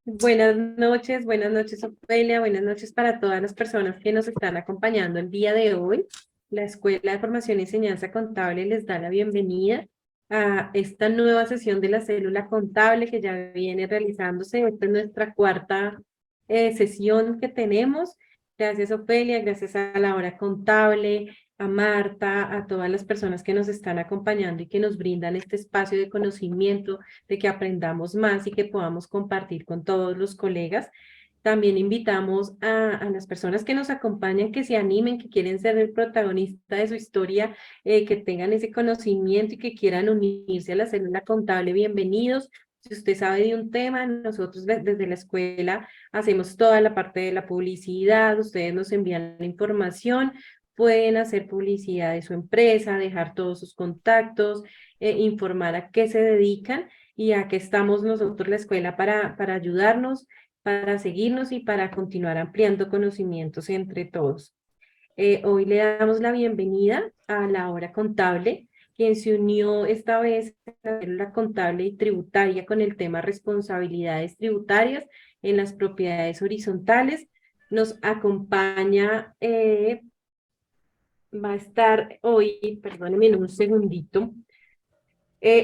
Buenas noches, Ofelia, buenas noches para todas las personas que nos están acompañando el día de hoy. La Escuela de Formación y Enseñanza Contable les da la bienvenida a esta nueva sesión de la célula contable que ya viene realizándose. Esta es nuestra cuarta sesión que tenemos. Gracias, Ofelia, gracias a la hora contable, a Marta, a todas las personas que nos están acompañando y que nos brindan este espacio de conocimiento, de que aprendamos más y que podamos compartir con todos los colegas. También invitamos a las personas que nos acompañan, que se animen, que quieren ser el protagonista de su historia, que tengan ese conocimiento y que quieran unirse a la célula contable. Bienvenidos. Si usted sabe de un tema, nosotros desde la escuela hacemos toda la parte de la publicidad, ustedes nos envían la información, pueden hacer publicidad de su empresa, dejar todos sus contactos, informar a qué se dedican y a qué estamos nosotros la escuela para ayudarnos, para seguirnos y para continuar ampliando conocimientos entre todos. Hoy le damos la bienvenida a la hora contable, quien se unió esta vez a la contable y tributaria con el tema responsabilidades tributarias en las propiedades horizontales. Nos acompaña, va a estar hoy, perdónenme un segundito,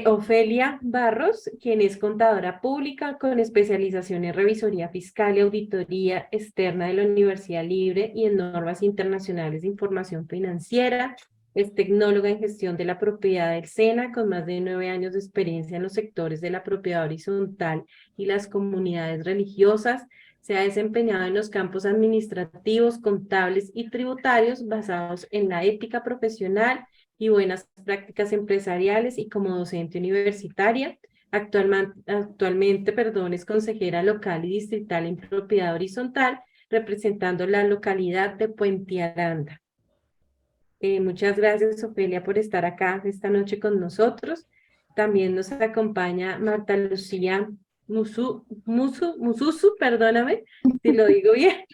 Ofelia Barros, quien es contadora pública con especialización en revisoría fiscal y auditoría externa de la Universidad Libre y en normas internacionales de información financiera. Es tecnóloga en gestión de la propiedad del SENA, con más de 9 años de experiencia en los sectores de la propiedad horizontal y las comunidades religiosas. Se ha desempeñado en los campos administrativos, contables y tributarios basados en la ética profesional y buenas prácticas empresariales y como docente universitaria. Actualmente, es consejera local y distrital en propiedad horizontal, representando la localidad de Puente Aranda. Muchas gracias, Ofelia, por estar acá esta noche con nosotros. También nos acompaña Marta Lucía Mususu, perdóname si lo digo bien,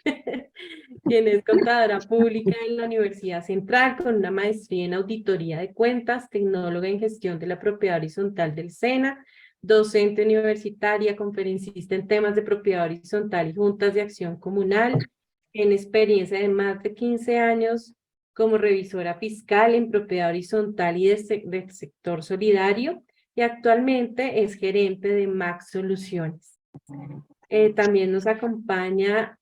quien es contadora pública en la Universidad Central con una maestría en auditoría de cuentas, tecnóloga en gestión de la propiedad horizontal del SENA, docente universitaria, conferencista en temas de propiedad horizontal y juntas de acción comunal, en experiencia de más de 15 años como revisora fiscal en propiedad horizontal y del sector solidario, y actualmente es gerente de Max Soluciones. También nos acompaña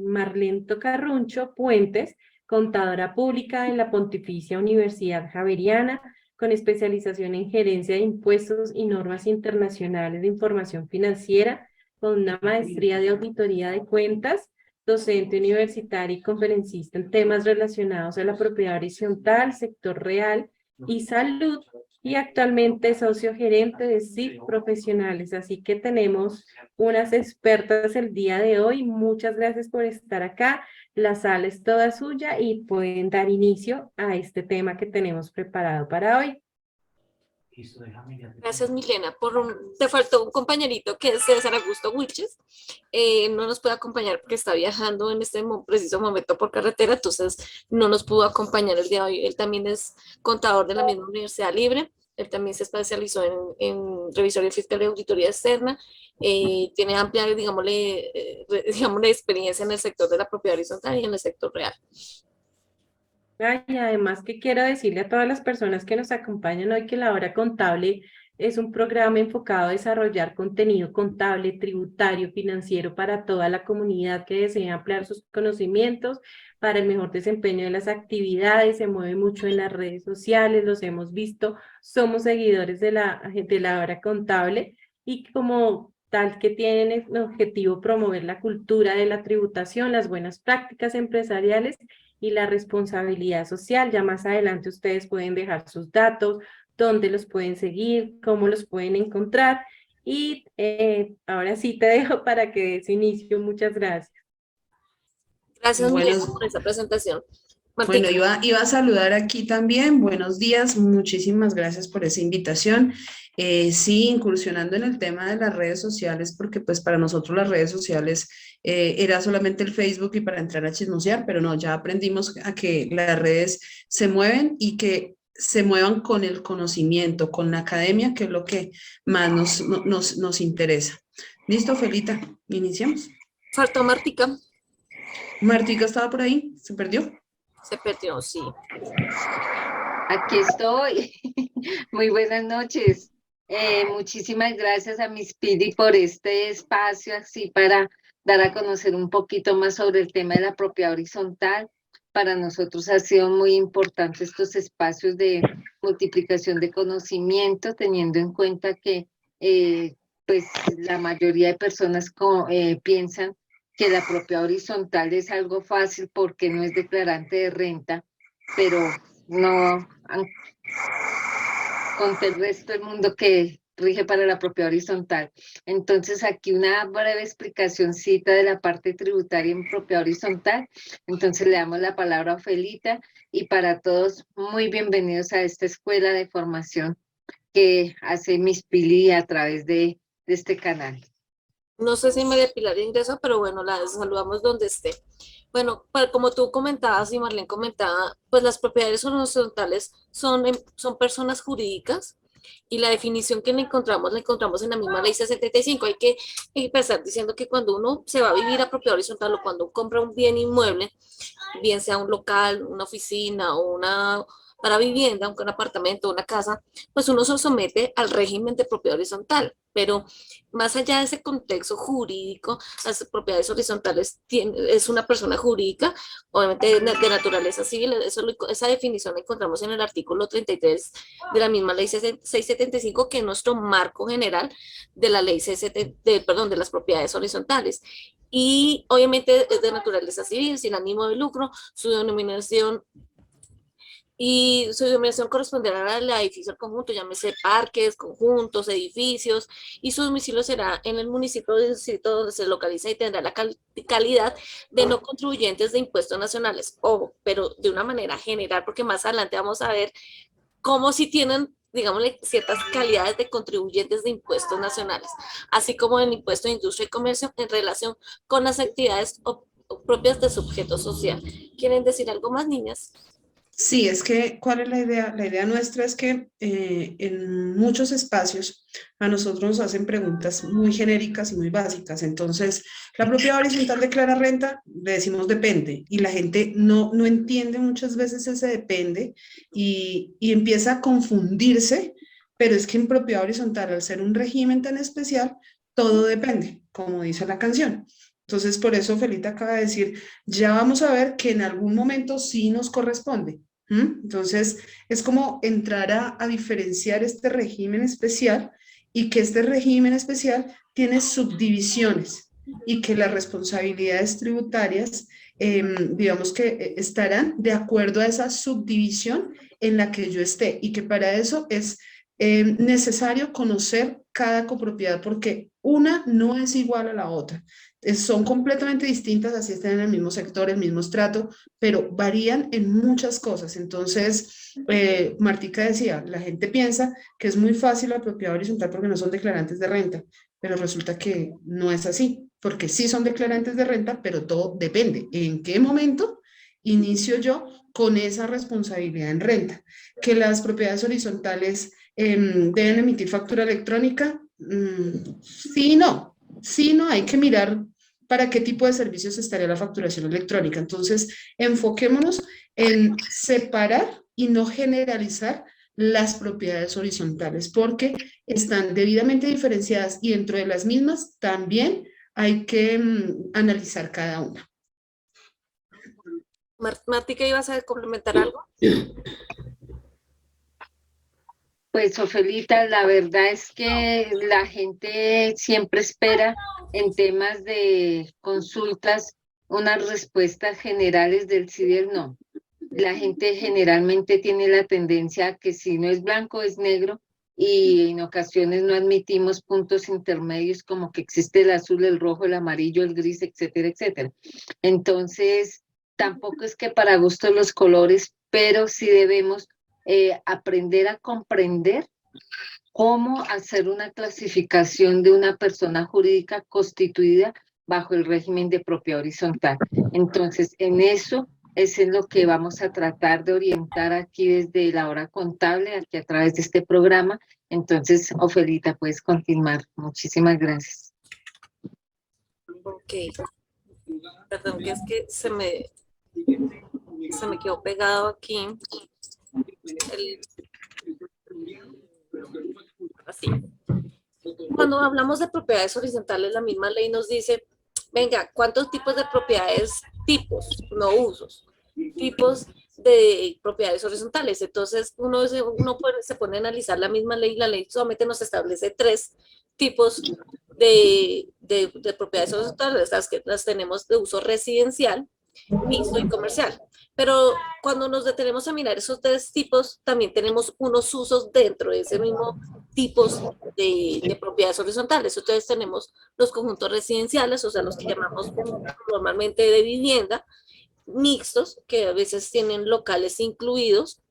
Marlene Tocarruncho Puentes, contadora pública en la Pontificia Universidad Javeriana, con especialización en gerencia de impuestos y normas internacionales de información financiera, con una maestría de auditoría de cuentas, docente universitaria y conferencista en temas relacionados a la propiedad horizontal, sector real y salud, y actualmente es socio gerente de CIF Profesionales. Así que tenemos unas expertas el día de hoy. Muchas gracias por estar acá. La sala es toda suya y pueden dar inicio a este tema que tenemos preparado para hoy. Gracias, Milena. Te faltó un compañerito que es César Augusto Wilches. No nos puede acompañar porque está viajando en este preciso momento por carretera, entonces no nos pudo acompañar el día de hoy. Él también es contador de la misma Universidad Libre. Él también se especializó en revisoría fiscal y auditoría externa. Tiene amplia, digámosle, experiencia en el sector de la propiedad horizontal y en el sector real. Y además que quiero decirle a todas las personas que nos acompañan hoy que la hora contable es un programa enfocado a desarrollar contenido contable, tributario, financiero para toda la comunidad que desea ampliar sus conocimientos para el mejor desempeño de las actividades. Se mueve mucho en las redes sociales, los hemos visto, somos seguidores de la hora contable y como tal que tienen el objetivo promover la cultura de la tributación, las buenas prácticas empresariales y la responsabilidad social. Ya más adelante ustedes pueden dejar sus datos, dónde los pueden seguir, cómo los pueden encontrar. Y ahora sí te dejo para que des inicio. Muchas gracias. Gracias, Milena, Buenos, por esa presentación. bueno, Martica. iba a saludar aquí también. Buenos días, muchísimas gracias por esa invitación. Sí, incursionando en el tema de las redes sociales, porque pues para nosotros las redes sociales era solamente el Facebook y para entrar a chismosear, pero no, ya aprendimos a que las redes se mueven y que se muevan con el conocimiento, con la academia, que es lo que más nos interesa. Listo, Felita, iniciamos. Faltó Martica, Martica estaba por ahí, ¿se perdió? se perdió, sí. Aquí estoy. Muy buenas noches. Muchísimas gracias a Miss Pidi por este espacio, así para dar a conocer un poquito más sobre el tema de la propiedad horizontal. Para nosotros ha sido muy importante estos espacios de multiplicación de conocimiento, teniendo en cuenta que pues la mayoría de personas piensan que la propiedad horizontal es algo fácil porque no es declarante de renta, pero no conté el resto del mundo que rige para la propiedad horizontal. Entonces, aquí una breve explicacióncita de la parte tributaria en propiedad horizontal. Entonces, le damos la palabra a Ofelita y para todos, muy bienvenidos a esta escuela de formación que hace Miss Pili a través de este canal. No sé si María Pilar ingresó, pero bueno, la saludamos donde esté. Bueno, como tú comentabas y Marlene comentaba, pues las propiedades horizontales son personas jurídicas y la definición que la encontramos en la misma ley 75. Hay que empezar diciendo que cuando uno se va a vivir a propiedad horizontal o cuando compra un bien inmueble, bien sea un local, una oficina o una para vivienda, aunque un apartamento, una casa, pues uno se somete al régimen de propiedad horizontal. Pero más allá de ese contexto jurídico, las propiedades horizontales es una persona jurídica, obviamente de naturaleza civil. Esa definición la encontramos en el artículo 33 de la misma ley 675, que es nuestro marco general de la ley de las propiedades horizontales. Y obviamente es de naturaleza civil, sin ánimo de lucro, su denominación corresponderá al edificio al conjunto, llámese parques, conjuntos, edificios, y su domicilio será en el municipio del distrito donde se localiza y tendrá la calidad de no contribuyentes de impuestos nacionales, pero de una manera general, porque más adelante vamos a ver cómo si tienen, digámosle, ciertas calidades de contribuyentes de impuestos nacionales, así como el impuesto de industria y comercio en relación con las actividades propias de su objeto social. ¿Quieren decir algo más, niñas? Sí, es que, ¿cuál es la idea? La idea nuestra es que en muchos espacios a nosotros nos hacen preguntas muy genéricas y muy básicas. Entonces, la propiedad horizontal declara renta, le decimos depende, y la gente no entiende muchas veces ese depende y empieza a confundirse, pero es que en propiedad horizontal, al ser un régimen tan especial, todo depende, como dice la canción. Entonces, por eso Felita acaba de decir, ya vamos a ver que en algún momento sí nos corresponde. Entonces, es como entrar a diferenciar este régimen especial y que este régimen especial tiene subdivisiones y que las responsabilidades tributarias, digamos que estarán de acuerdo a esa subdivisión en la que yo esté y que para eso es necesario conocer cada copropiedad porque una no es igual a la otra. Son completamente distintas, así están en el mismo sector, el mismo estrato, pero varían en muchas cosas. Entonces, Martica decía, la gente piensa que es muy fácil la propiedad horizontal porque no son declarantes de renta, pero resulta que no es así, porque sí son declarantes de renta, pero todo depende. ¿En qué momento inicio yo con esa responsabilidad en renta? Que las propiedades horizontales deben emitir factura electrónica. Sí, no. Sí, no, hay que mirar para qué tipo de servicios estaría la facturación electrónica. Entonces, enfoquémonos en separar y no generalizar las propiedades horizontales porque están debidamente diferenciadas y dentro de las mismas también hay que analizar cada una. Martica, ¿ibas a complementar algo? Pues, Ofelita, la verdad es que la gente siempre espera en temas de consultas unas respuestas generales del sí y del no. La gente generalmente tiene la tendencia a que si no es blanco es negro y en ocasiones no admitimos puntos intermedios como que existe el azul, el rojo, el amarillo, el gris, etcétera, etcétera. Entonces, tampoco es que para gusto los colores, pero sí debemos aprender a comprender cómo hacer una clasificación de una persona jurídica constituida bajo el régimen de propiedad horizontal. Entonces, en eso es en lo que vamos a tratar de orientar aquí desde la hora contable, aquí a través de este programa. Entonces, Ofelita, puedes continuar. Muchísimas gracias. Ok, perdón, que es que se me quedó pegado aquí. Así. Cuando hablamos de propiedades horizontales, la misma ley nos dice, venga, ¿cuántos tipos de propiedades? Tipos, no usos. Tipos de propiedades horizontales. Entonces, se pone a analizar la misma ley. La ley solamente nos establece 3 tipos de propiedades horizontales. Las tenemos de uso residencial, mixto y comercial. Pero cuando nos detenemos a mirar esos 3 tipos, también tenemos unos usos dentro de ese mismo tipos de propiedades horizontales. Entonces tenemos los conjuntos residenciales, o sea, los que llamamos normalmente de vivienda, mixtos, que a veces tienen locales incluidos.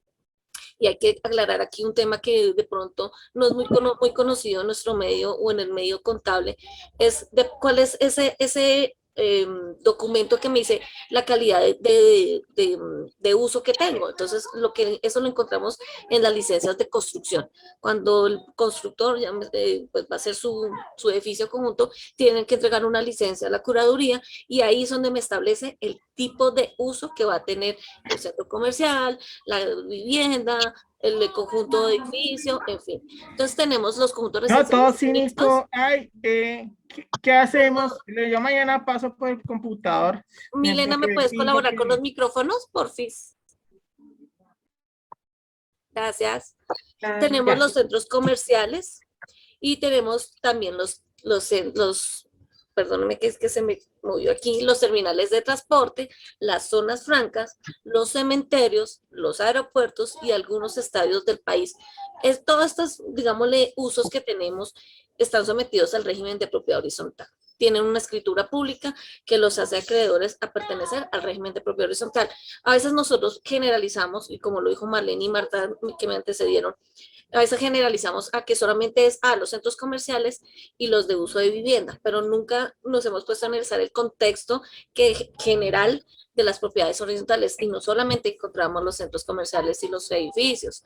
Y hay que aclarar aquí un tema que de pronto no es muy conocido en nuestro medio o en el medio contable, es de cuál es ese documento que me dice la calidad de uso que tengo. Entonces, eso lo encontramos en las licencias de construcción. Cuando el constructor pues va a hacer su edificio conjunto, tienen que entregar una licencia a la curaduría y ahí es donde me establece el tipo de uso que va a tener el centro comercial, la vivienda, el conjunto de edificio, en fin. Entonces tenemos los conjuntos No, residenciales todo cínico. Ay, ¿qué hacemos? Yo mañana paso por el computador. Milena, ¿me puedes colaborar con los micrófonos, porfis? Gracias. Tenemos los centros comerciales y tenemos también perdóname que es que se me movió aquí, los terminales de transporte, las zonas francas, los cementerios, los aeropuertos y algunos estadios del país. Todos estos, digámosle, usos que tenemos están sometidos al régimen de propiedad horizontal. Tienen una escritura pública que los hace acreedores a pertenecer al régimen de propiedad horizontal. A veces nosotros generalizamos, y como lo dijo Marlene y Marta que me antecedieron, a veces generalizamos a que solamente es a los centros comerciales y los de uso de vivienda, pero nunca nos hemos puesto a analizar el contexto general de las propiedades horizontales y no solamente encontramos los centros comerciales y los edificios.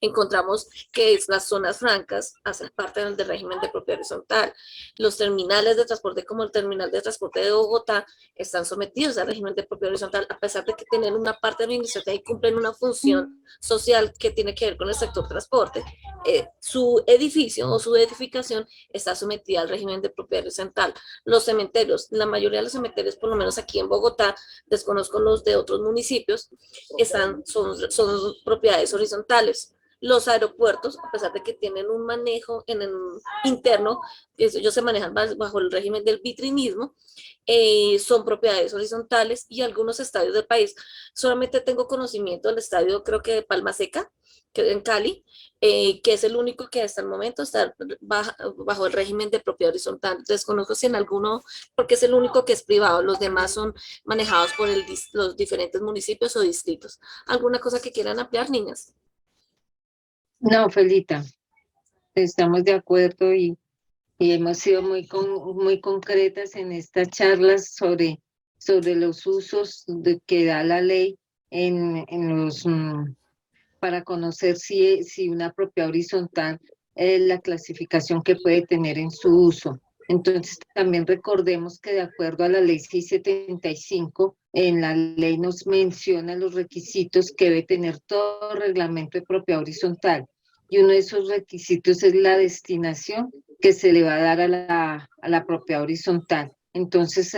Encontramos que las zonas francas hacen parte del régimen de propiedad horizontal. Los terminales de transporte, como el terminal de transporte de Bogotá, están sometidos al régimen de propiedad horizontal, a pesar de que tienen una parte administrativa y cumplen una función social que tiene que ver con el sector transporte. Su edificio o su edificación está sometida al régimen de propiedad horizontal. Los cementerios, la mayoría de los cementerios, por lo menos aquí en Bogotá, desconozco los de otros municipios, son propiedades horizontales. Los aeropuertos, a pesar de que tienen un manejo interno, ellos se manejan bajo el régimen del vitrinismo, son propiedades horizontales y algunos estadios del país. Solamente tengo conocimiento del estadio, creo que de Palma Seca, que en Cali, que es el único que hasta el momento está bajo el régimen de propiedad horizontal. Desconozco si en alguno, porque es el único que es privado, los demás son manejados por los diferentes municipios o distritos. ¿Alguna cosa que quieran ampliar, niñas? No, Felita, estamos de acuerdo y hemos sido muy concretas en estas charlas sobre los usos que da la ley para conocer si una propiedad horizontal es la clasificación que puede tener en su uso. Entonces, también recordemos que de acuerdo a la ley 675, en la ley nos menciona los requisitos que debe tener todo reglamento de propiedad horizontal. Y uno de esos requisitos es la destinación que se le va a dar a la propiedad horizontal. Entonces,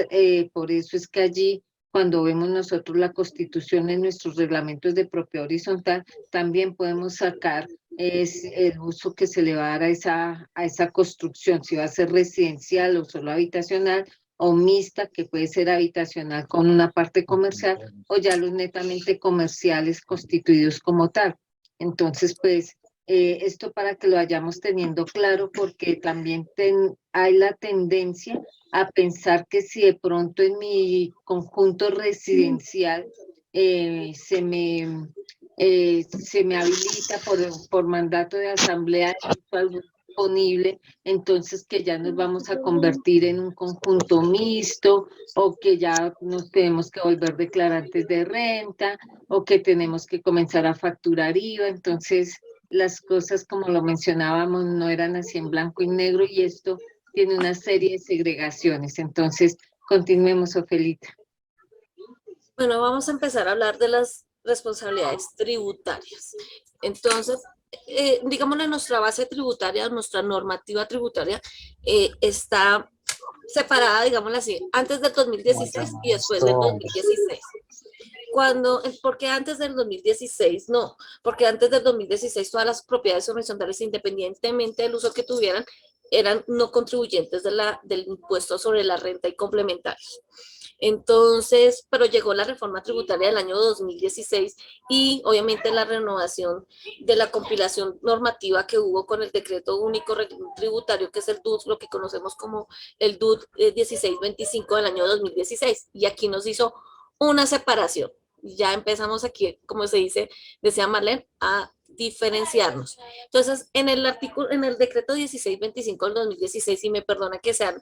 por eso es que allí, cuando vemos nosotros la Constitución en nuestros reglamentos de propiedad horizontal, también podemos sacar el uso que se le va a dar a esa construcción, si va a ser residencial o solo habitacional, o mixta, que puede ser habitacional con una parte comercial, o ya los netamente comerciales constituidos como tal. Entonces, pues, esto para que lo vayamos teniendo claro, porque también hay la tendencia a pensar que si de pronto en mi conjunto residencial se me habilita por mandato de asamblea algo disponible, entonces que ya nos vamos a convertir en un conjunto mixto, o que ya nos tenemos que volver declarantes de renta, o que tenemos que comenzar a facturar IVA. Entonces las cosas, como lo mencionábamos, no eran así en blanco y negro, y esto tiene una serie de segregaciones. Entonces, continuemos, Ofelita. Bueno, vamos a empezar a hablar de las responsabilidades tributarias. Entonces, digámosle, nuestra base tributaria, nuestra normativa tributaria está separada, digámoslo así, antes del 2016 y después del 2016. ¿Por qué antes del 2016? No, porque antes del 2016 todas las propiedades horizontales, independientemente del uso que tuvieran, eran no contribuyentes del impuesto sobre la renta y complementarios. Entonces, pero llegó la reforma tributaria del año 2016 y obviamente la renovación de la compilación normativa que hubo con el decreto único tributario, que es el DUT, lo que conocemos como el DUT 1625 del año 2016. Y aquí nos hizo una separación. Ya empezamos aquí, como se dice, decía Marlene, a diferenciarnos. Entonces, en el decreto 1625 del 2016, y me perdona que sea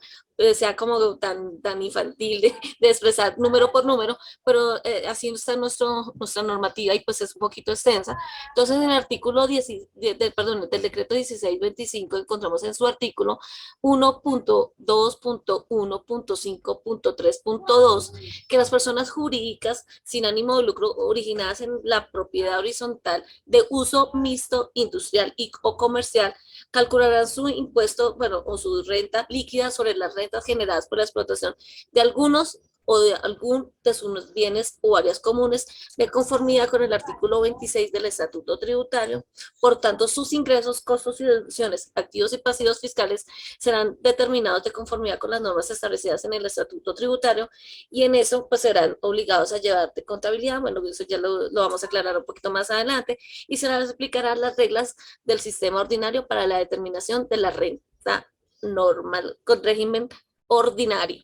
como tan infantil de expresar número por número, pero así está nuestra normativa y pues es un poquito extensa. Entonces, en el artículo del decreto 1625 encontramos en su artículo 1.2.1.5.3.2 que las personas jurídicas sin ánimo de lucro originadas en la propiedad horizontal de uso mixto industrial o comercial calcularán su impuesto, o su renta líquida sobre las rentas generadas por la explotación de algunos o de algún de sus bienes o áreas comunes de conformidad con el artículo 26 del Estatuto Tributario. Por tanto, sus ingresos, costos y deducciones, activos y pasivos fiscales serán determinados de conformidad con las normas establecidas en el Estatuto Tributario y en eso pues serán obligados a llevar de contabilidad. Bueno, eso ya lo vamos a aclarar un poquito más adelante y se les explicarán las reglas del sistema ordinario para la determinación de la renta normal con régimen ordinario.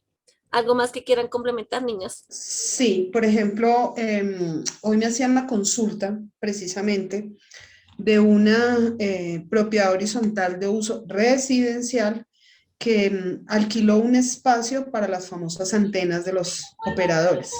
¿Algo más que quieran complementar, niñas? Sí, por ejemplo, hoy me hacían la consulta precisamente de una propiedad horizontal de uso residencial que alquiló un espacio para las famosas antenas de los operadores.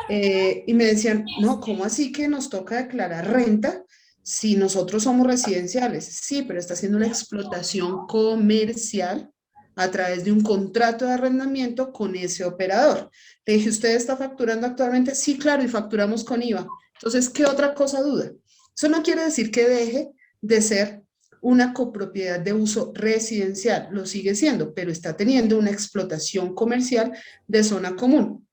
Y me decían, no, ¿cómo así que nos toca declarar renta si nosotros somos residenciales? Sí, pero está haciendo una explotación comercial a través de un contrato de arrendamiento con ese operador. Le dije, ¿usted está facturando actualmente? Sí, claro, y facturamos con IVA. Entonces, ¿qué otra cosa duda? Eso no quiere decir que deje de ser una copropiedad de uso residencial, lo sigue siendo, pero está teniendo una explotación comercial de zona común.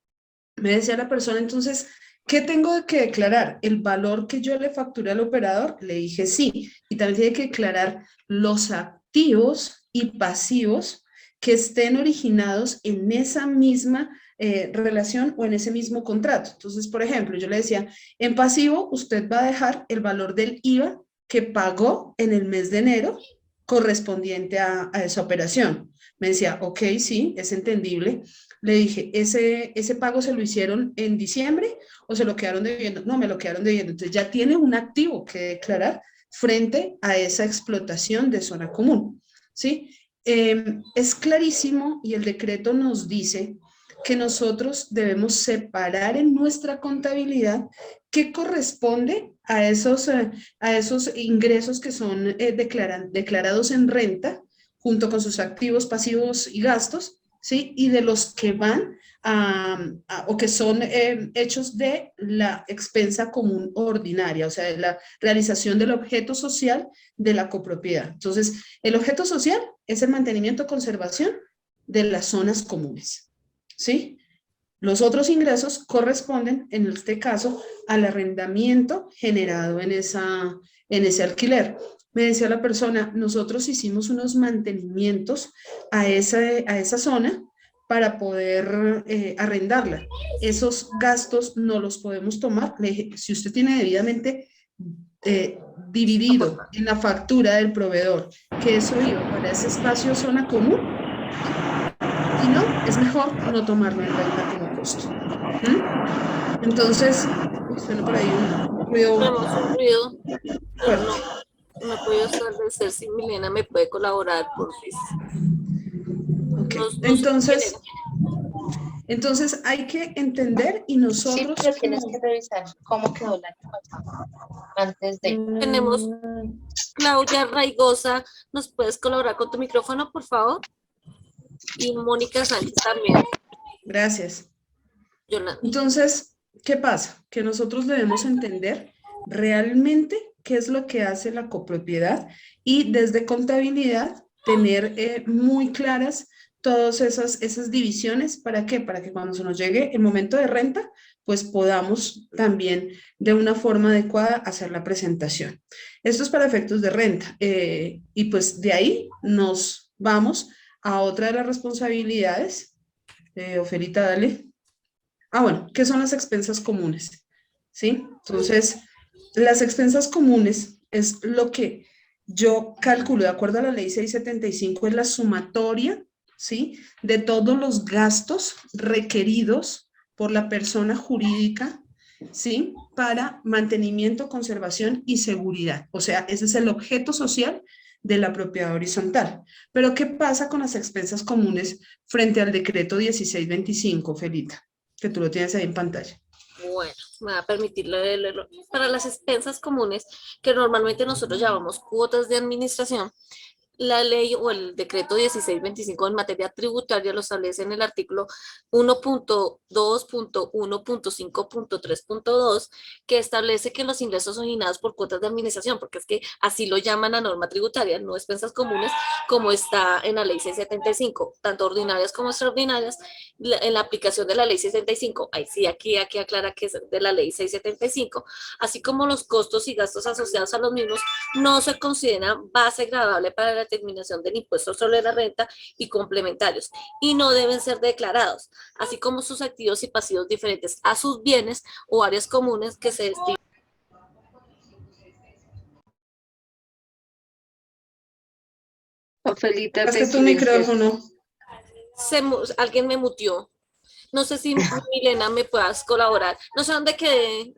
Me decía la persona, entonces, ¿qué tengo que declarar? ¿El valor que yo le facturé al operador? Le dije sí, y también tiene que declarar los activos y pasivos que estén originados en esa misma relación o en ese mismo contrato. Entonces, por ejemplo, yo le decía, en pasivo usted va a dejar el valor del IVA que pagó en el mes de enero correspondiente a esa operación. Me decía, ok, sí, es entendible. Le dije, ¿ese pago se lo hicieron en diciembre o se lo quedaron debiendo? No, me lo quedaron debiendo. Entonces ya tiene un activo que declarar frente a esa explotación de zona común, ¿sí? Es clarísimo y el decreto nos dice que nosotros debemos separar en nuestra contabilidad qué corresponde a esos ingresos que son declarados en renta junto con sus activos, pasivos y gastos, ¿sí? Y de los que van o que son hechos de la expensa común ordinaria, o sea, de la realización del objeto social de la copropiedad. Entonces, el objeto social es el mantenimiento y conservación de las zonas comunes, ¿sí? Los otros ingresos corresponden, en este caso, al arrendamiento generado en ese alquiler. Me decía la persona, nosotros hicimos unos mantenimientos a esa zona para poder arrendarla. Esos gastos no los podemos tomar. Le dije, si usted tiene debidamente dividido en la factura del proveedor que eso iba para ese espacio zona común, y no, es mejor no tomarlo en renta como costo. Entonces, suena por ahí un ruido. Tenemos un ruido, pero fuerte. no puedo establecer si Milena me puede colaborar, por Okay. No Entonces hay que entender y nosotros... Sí, pero tienes que revisar cómo quedó el año pasado, antes de... Tenemos Claudia Raigosa, ¿nos puedes colaborar con tu micrófono, por favor? Y Mónica Sánchez también. Gracias. Yolanda. Entonces, ¿qué pasa? Que nosotros debemos entender realmente qué es lo que hace la copropiedad y desde contabilidad tener muy claras todas esas divisiones. ¿Para qué? Para que cuando se nos llegue el momento de renta, pues podamos también de una forma adecuada hacer la presentación. Esto es para efectos de renta. Y pues de ahí nos vamos a otra de las responsabilidades. Ofelita, dale. Bueno, ¿qué son las expensas comunes? ¿Sí? Entonces, las expensas comunes es lo que yo calculo, de acuerdo a la ley 675, es la sumatoria, ¿sí? De todos los gastos requeridos por la persona jurídica, ¿sí? Para mantenimiento, conservación y seguridad. O sea, ese es el objeto social de la propiedad horizontal. Pero, ¿qué pasa con las expensas comunes frente al decreto 1625, Felita? Que tú lo tienes ahí en pantalla. Bueno, me va a permitir leerlo. Para las expensas comunes, que normalmente nosotros llamamos cuotas de administración, la ley o el decreto 1625 en materia tributaria lo establece en el artículo 1.2.1.5.3.2, que establece que los ingresos originados por cuotas de administración, porque es que así lo llaman la norma tributaria, no expensas comunes, como está en la ley 675, tanto ordinarias como extraordinarias, en la aplicación de la ley 675, ahí sí, aquí aclara que es de la ley 675, así como los costos y gastos asociados a los mismos, no se consideran base gravable para la determinación del impuesto sobre la renta y complementarios, y no deben ser declarados, así como sus activos y pasivos diferentes a sus bienes o áreas comunes que se destinen. Ofelita, Hasta te tu silencias. micrófono. Alguien me muteó. No sé si Milena me puedas colaborar. No sé dónde quedé.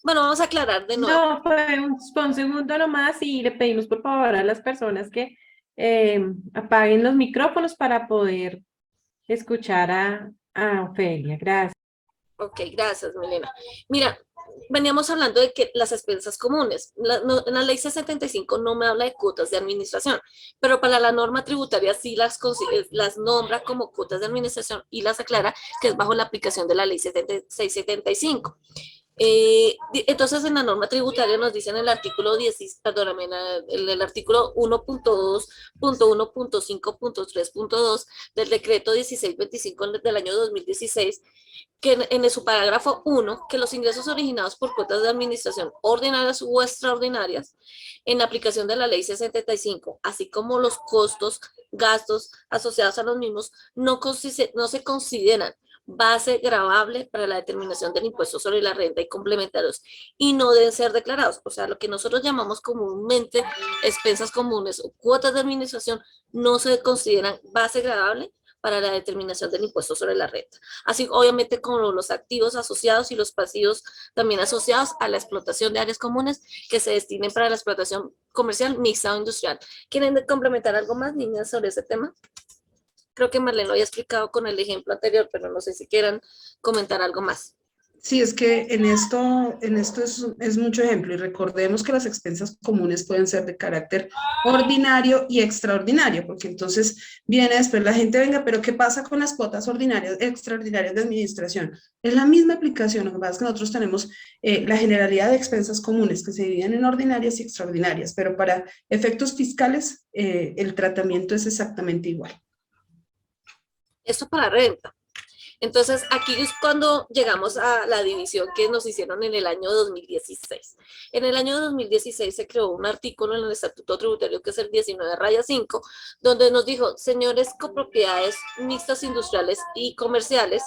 Bueno, vamos a aclarar de nuevo. No, fue un segundo nomás y le pedimos por favor a las personas que apaguen los micrófonos para poder escuchar a Ofelia. Gracias. Ok, gracias, Milena. Mira, veníamos hablando de que las expensas comunes, en la ley 675 no me habla de cuotas de administración, pero para la norma tributaria sí las nombra como cuotas de administración y las aclara que es bajo la aplicación de la ley 675. Entonces, en la norma tributaria nos dice en el artículo 10, perdóname, en el artículo 1.2.1.5.3.2 del decreto 1625 del año 2016, que en su parágrafo 1, que los ingresos originados por cuotas de administración ordinarias u extraordinarias en aplicación de la ley 675, así como los costos, gastos asociados a los mismos, no se consideran base gravable para la determinación del impuesto sobre la renta y complementarios y no deben ser declarados. O sea, lo que nosotros llamamos comúnmente expensas comunes o cuotas de administración no se consideran base gravable para la determinación del impuesto sobre la renta. Así, obviamente, como los activos asociados y los pasivos también asociados a la explotación de áreas comunes que se destinen para la explotación comercial, mixta o industrial. ¿Quieren complementar algo más, niñas, sobre ese tema? Creo que Marlene lo había explicado con el ejemplo anterior, pero no sé si quieran comentar algo más. Sí, es que en esto es mucho ejemplo y recordemos que las expensas comunes pueden ser de carácter ordinario y extraordinario, porque entonces viene después la gente, venga, pero ¿qué pasa con las cuotas ordinarias, extraordinarias de administración? Es la misma aplicación, lo que pasa es que nosotros tenemos la generalidad de expensas comunes que se dividen en ordinarias y extraordinarias, pero para efectos fiscales el tratamiento es exactamente igual. Esto para renta. Entonces, aquí es cuando llegamos a la división que nos hicieron en el año 2016. En el año 2016 se creó un artículo en el Estatuto Tributario que es el 19-5, donde nos dijo, señores copropiedades mixtas industriales y comerciales,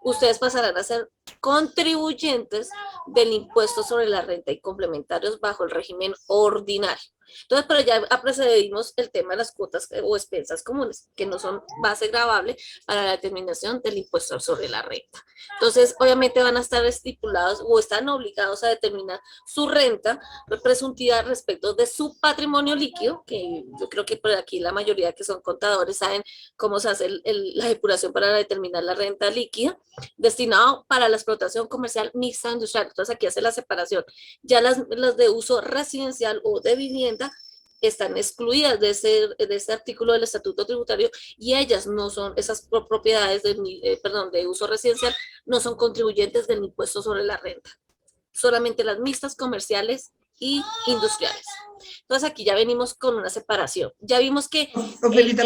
ustedes pasarán a ser contribuyentes del impuesto sobre la renta y complementarios bajo el régimen ordinario. Entonces, pero ya precedimos el tema de las cuotas o expensas comunes, que no son base gravable para la determinación del impuesto sobre la renta. Entonces, obviamente van a estar estipulados o están obligados a determinar su renta presuntiva respecto de su patrimonio líquido, que yo creo que por aquí la mayoría que son contadores saben cómo se hace la depuración para determinar la renta líquida, destinado para la explotación comercial mixta industrial. Entonces, aquí hace la separación. Ya las de uso residencial o de vivienda están excluidas de este artículo del Estatuto Tributario y ellas no son, esas propiedades de uso residencial no son contribuyentes del impuesto sobre la renta. Solamente las mixtas, comerciales y industriales. Entonces aquí ya venimos con una separación. Ya vimos que... Ofelita,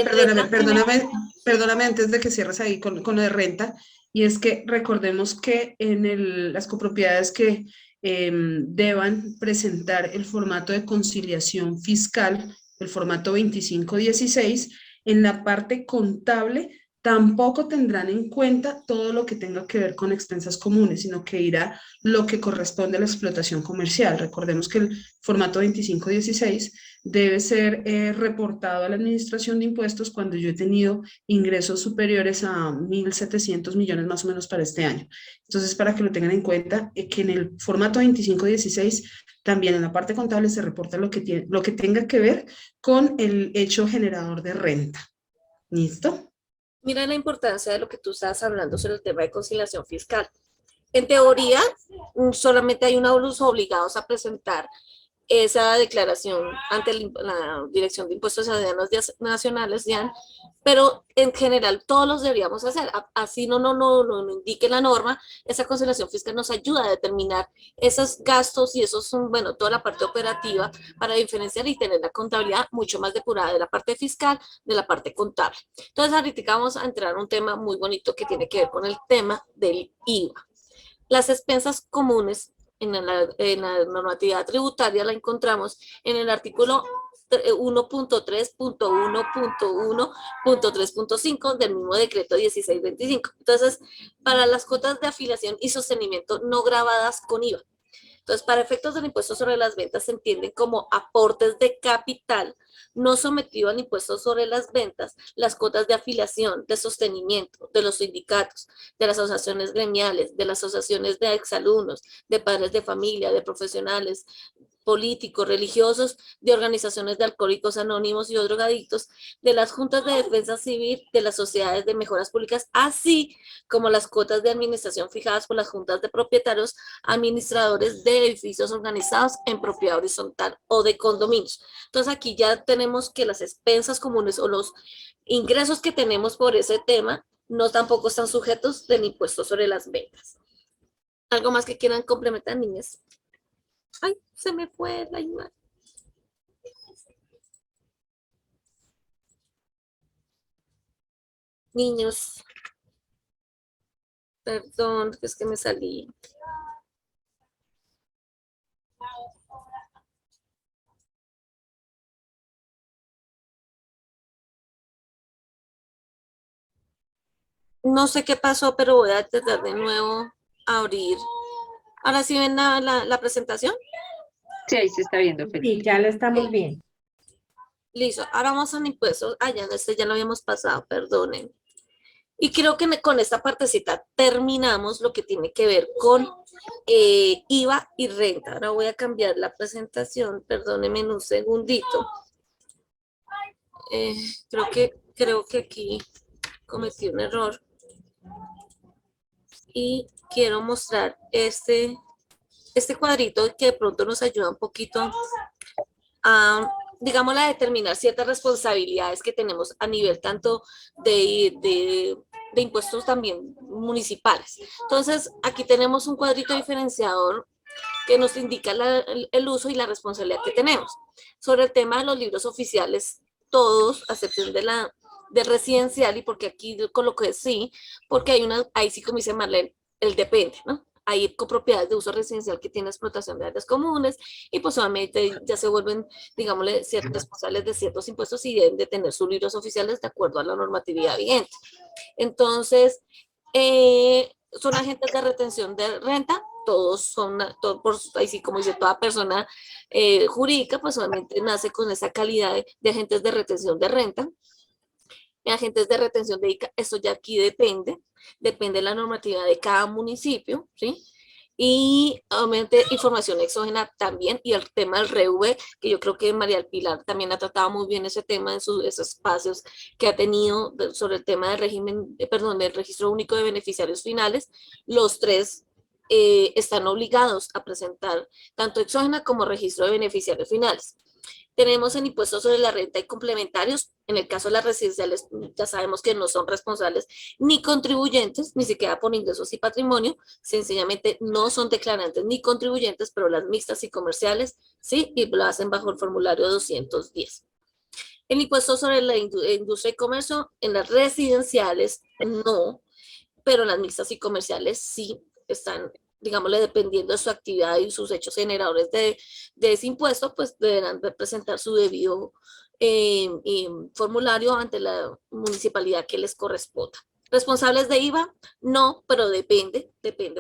perdóname antes de que cierres ahí con lo de renta, y es que recordemos que en las copropiedades que deban presentar el formato de conciliación fiscal, el formato 2516, en la parte contable tampoco tendrán en cuenta todo lo que tenga que ver con expensas comunes, sino que irá lo que corresponde a la explotación comercial. Recordemos que el formato 2516 debe ser reportado a la Administración de Impuestos cuando yo he tenido ingresos superiores a 1.700 millones más o menos para este año. Entonces, para que lo tengan en cuenta, que en el formato 2516 también en la parte contable se reporta lo que tenga que ver con el hecho generador de renta. ¿Listo? Mira la importancia de lo que tú estás hablando sobre el tema de conciliación fiscal. En teoría, solamente hay unos obligados a presentar esa declaración ante la Dirección de Impuestos Ciudadanos Nacionales, DIAN, pero en general todos los deberíamos hacer. Así no indique la norma, esa conciliación fiscal nos ayuda a determinar esos gastos y esos son, bueno, toda la parte operativa para diferenciar y tener la contabilidad mucho más depurada de la parte fiscal, de la parte contable. Entonces, ahorita vamos a entrar a un tema muy bonito que tiene que ver con el tema del IVA. Las expensas comunes en la normativa tributaria la encontramos en el artículo 1.3.1.1.3.5 del mismo decreto 1625. Entonces, para las cuotas de afiliación y sostenimiento no grabadas con IVA. Entonces, para efectos del impuesto sobre las ventas se entienden como aportes de capital no sometido al impuesto sobre las ventas, las cuotas de afiliación, de sostenimiento, de los sindicatos, de las asociaciones gremiales, de las asociaciones de exalumnos, de padres de familia, de profesionales, políticos, religiosos, de organizaciones de alcohólicos anónimos y drogadictos, de las juntas de defensa civil, de las sociedades de mejoras públicas, así como las cuotas de administración fijadas por las juntas de propietarios administradores de edificios organizados en propiedad horizontal o de condominios. Entonces aquí ya tenemos que las expensas comunes o los ingresos que tenemos por ese tema no tampoco están sujetos del impuesto sobre las ventas. ¿Algo más que quieran complementar, niñas? Ay, se me fue la imagen. Niños. Perdón, es que me salí. No sé qué pasó, pero voy a tratar de nuevo a abrir. ¿Ahora sí ven la presentación? Sí, ahí se está viendo, Felipe. Sí, ya lo estamos viendo. Listo, ahora vamos a impuestos. Ah, ya, ya lo habíamos pasado, perdonen. Y creo que con esta partecita terminamos lo que tiene que ver con IVA y renta. Ahora voy a cambiar la presentación, perdónenme un segundito. Creo que aquí cometí un error. Y quiero mostrar este cuadrito que de pronto nos ayuda un poquito a, digamos, a determinar ciertas responsabilidades que tenemos a nivel tanto de impuestos también municipales. Entonces, aquí tenemos un cuadrito diferenciador que nos indica el uso y la responsabilidad que tenemos. Sobre el tema de los libros oficiales, todos, a excepción de residencial, y porque aquí coloqué sí, porque ahí sí como dice Marlene, el depende, ¿no? Hay copropiedades de uso residencial que tienen explotación de áreas comunes y pues obviamente ya se vuelven, digámosle, responsables de ciertos impuestos y deben de tener sus libros oficiales de acuerdo a la normatividad vigente. Entonces, son agentes de retención de renta, todos son, ahí sí como dice toda persona jurídica, pues obviamente nace con esa calidad de agentes de retención de renta. Agentes de retención de ICA, esto ya aquí depende de la normativa de cada municipio, ¿sí? Y obviamente información exógena también, y el tema del REV, que yo creo que María del Pilar también ha tratado muy bien ese tema en esos espacios que ha tenido sobre el tema del régimen, del registro único de beneficiarios finales. Los tres están obligados a presentar tanto exógena como registro de beneficiarios finales. Tenemos el impuesto sobre la renta y complementarios. En el caso de las residenciales, ya sabemos que no son responsables ni contribuyentes, ni siquiera por ingresos y patrimonio. Sencillamente no son declarantes ni contribuyentes, pero las mixtas y comerciales sí, y lo hacen bajo el formulario 210. El impuesto sobre la industria y comercio en las residenciales no, pero las mixtas y comerciales sí están, digámosle, dependiendo de su actividad y sus hechos generadores de ese impuesto, pues deberán presentar su debido formulario ante la municipalidad que les corresponda. ¿Responsables de IVA? No, pero depende,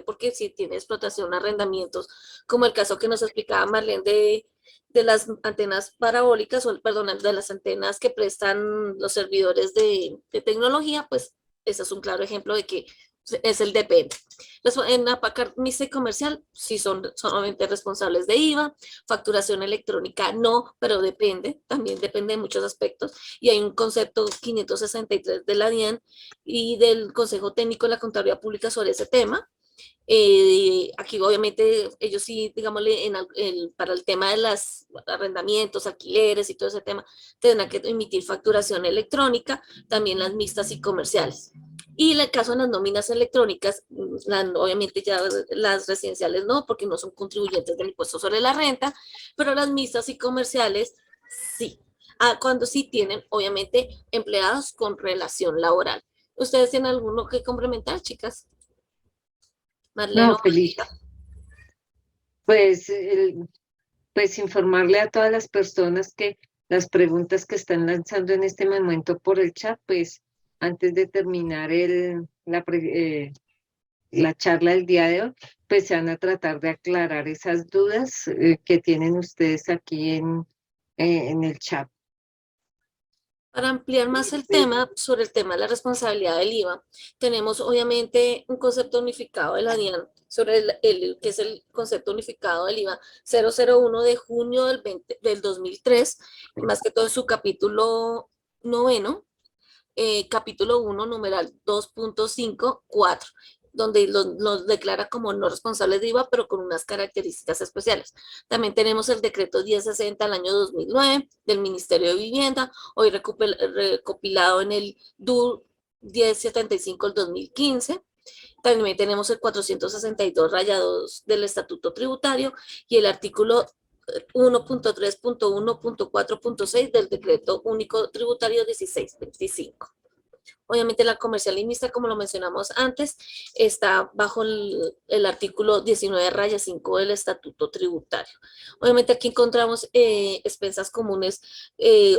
porque si tiene explotación, arrendamientos, como el caso que nos explicaba Marlene de las antenas parabólicas, o perdón, de las antenas que prestan los servidores de tecnología, pues ese es un claro ejemplo de que es el depende. En la mixta y comercial sí son solamente responsables de IVA, facturación electrónica no, pero depende, también depende de muchos aspectos, y hay un concepto 563 de la DIAN y del Consejo Técnico de la Contabilidad Pública sobre ese tema. Aquí obviamente ellos sí, digámosle, para el tema de los arrendamientos, alquileres y todo ese tema, tendrán que emitir facturación electrónica, también las mixtas y comerciales. Y en el caso de las nóminas electrónicas, obviamente ya las residenciales no, porque no son contribuyentes del impuesto sobre la renta, pero las mixtas y comerciales sí. Cuando sí tienen, obviamente, empleados con relación laboral. ¿Ustedes tienen alguno que complementar, chicas? Marlene No, o feliz. Marlita. Pues, pues informarle a todas las personas que las preguntas que están lanzando en este momento por el chat, pues antes de terminar la charla del día de hoy, pues se van a tratar de aclarar esas dudas que tienen ustedes aquí en el chat. Para ampliar más el tema, sobre el tema de la responsabilidad del IVA, tenemos obviamente un concepto unificado de la DIAN sobre que es el concepto unificado del IVA 001 de junio del 2003, más que todo en su capítulo 9, capítulo 1, numeral 2.54, donde nos declara como no responsables de IVA, pero con unas características especiales. También tenemos el decreto 1060 del año 2009 del Ministerio de Vivienda, hoy recopilado en el DUR 1075 del 2015. También tenemos el 462 del Estatuto Tributario y el artículo 1.3.1.4.6 del Decreto Único Tributario 1625. Obviamente la comercial y mixta, como lo mencionamos antes, está bajo el artículo 19-5 del Estatuto Tributario. Obviamente aquí encontramos expensas comunes,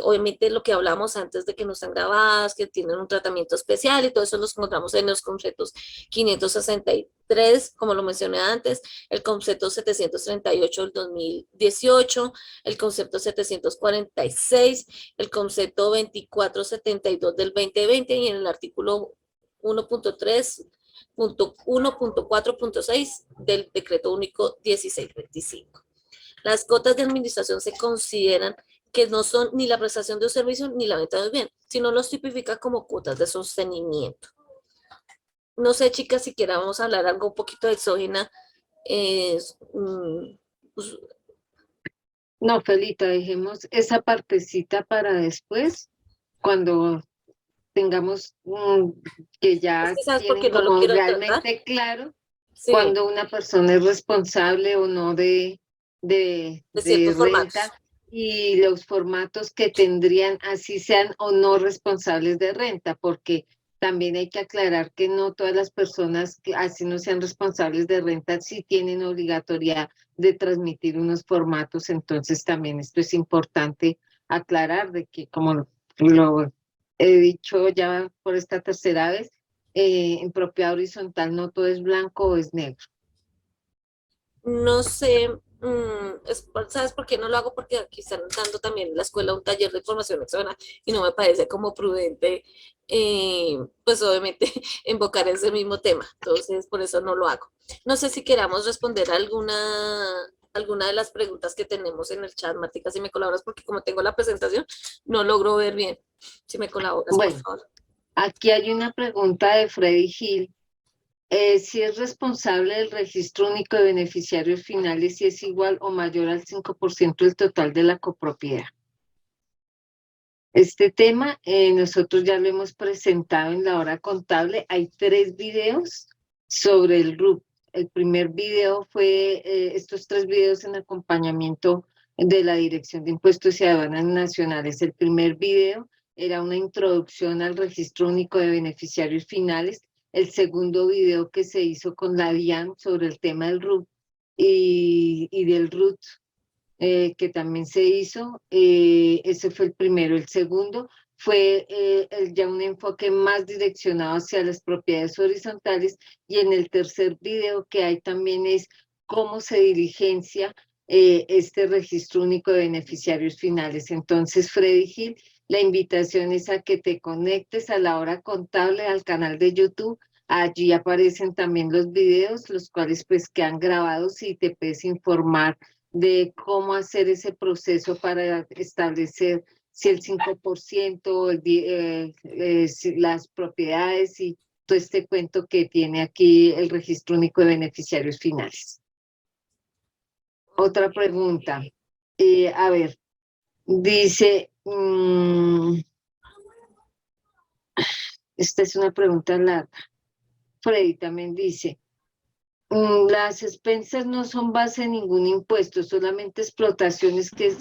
obviamente lo que hablamos antes de que no están grabadas, que tienen un tratamiento especial y todo eso los encontramos en los conceptos 563, como lo mencioné antes, el concepto 738 del 2018, el concepto 746, el concepto 2472 del 2020 y en el artículo 1.3.1.4.6 del Decreto Único 1625. Las cuotas de administración se consideran que no son ni la prestación de un servicio ni la venta de un bien, sino los tipifica como cuotas de sostenimiento. No sé, chicas, si queramos hablar algo un poquito de exógena. No, Felita, dejemos esa partecita para después, cuando tengamos que ya ¿Sabes por tienen qué no lo como quiero tratar? realmente claro Sí, cuando una persona es responsable o no de ciertos renta formatos. y los formatos que tendrían, así sean o no responsables de renta, porque también hay que aclarar que no todas las personas que así no sean responsables de renta sí tienen obligatoriedad de transmitir unos formatos, entonces también esto es importante aclarar de que como lo he dicho ya por esta tercera vez, en propiedad horizontal no todo es blanco o es negro. No sé, ¿sabes por qué no lo hago? Porque aquí están dando también en la escuela un taller de formación externa y no me parece como prudente, pues obviamente, invocar ese mismo tema. Entonces, por eso no lo hago. No sé si queramos responder alguna de las preguntas que tenemos en el chat, Martica, si me colaboras, porque como tengo la presentación, no logro ver bien. Si me colaboras, por Bueno, favor. aquí hay una pregunta de Freddy Gil. Si es responsable del registro único de beneficiarios finales, si es igual o mayor al 5% del total de la copropiedad. Este tema nosotros ya lo hemos presentado en la hora contable. Hay 3 videos sobre el RUP. El primer video fue estos 3 videos en acompañamiento de la Dirección de Impuestos y Aduanas Nacionales. El primer video era una introducción al Registro Único de Beneficiarios Finales. El segundo video que se hizo con la DIAN sobre el tema del RUP y del RUT, que también se hizo, ese fue el primero. El segundo fue ya un enfoque más direccionado hacia las propiedades horizontales, y en el tercer video que hay también es cómo se diligencia este registro único de beneficiarios finales. Entonces, Freddy Gil, la invitación es a que te conectes a la hora contable al canal de YouTube. Allí aparecen también los videos, los cuales pues quedan grabados y te puedes informar de cómo hacer ese proceso para establecer si el 5%, si las propiedades y todo este cuento que tiene aquí el Registro Único de Beneficiarios Finales. Otra pregunta. A ver, dice, esta es una pregunta larga. Freddy también dice, las expensas no son base de ningún impuesto, solamente explotaciones que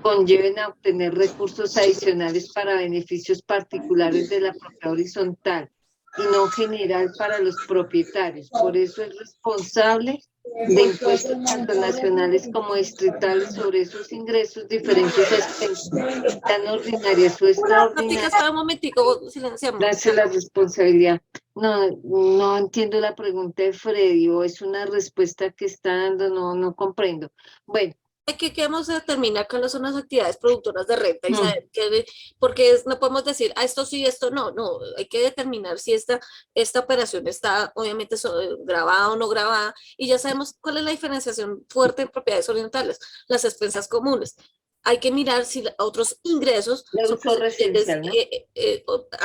conlleven a obtener recursos adicionales para beneficios particulares de la propiedad horizontal y no general para los propietarios. Por eso es responsable de impuestos tanto nacionales como distritales sobre esos ingresos diferentes a expensas, tan ordinarias o extraordinarias. Un momentico, silenciamos. Darse la responsabilidad. No entiendo la pregunta de Freddy, o es una respuesta que está dando, no comprendo. Bueno. Que vamos a determinar cuáles son las actividades productoras de renta y saber porque no podemos decir, esto sí, esto no, hay que determinar si esta operación está obviamente grabada o no grabada, y ya sabemos cuál es la diferenciación fuerte en propiedades horizontales, las expensas comunes. Hay que mirar si otros ingresos de uso residencial, ¿no?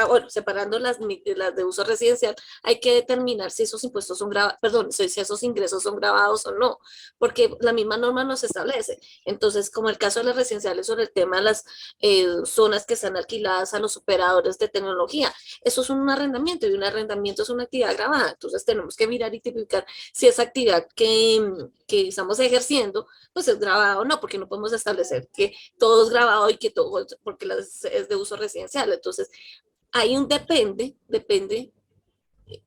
Bueno, separando las de uso residencial, hay que determinar si esos impuestos son grabados, perdón, si esos ingresos son grabados o no, porque la misma norma nos establece. Entonces, como el caso de las residenciales sobre el tema de las zonas que están alquiladas a los operadores de tecnología, eso es un arrendamiento, y un arrendamiento es una actividad grabada. Entonces, tenemos que mirar y tipificar si esa actividad que estamos ejerciendo, pues es grabada o no, porque no podemos establecer que todo es grabado y que todo, porque es de uso residencial. Entonces, hay un depende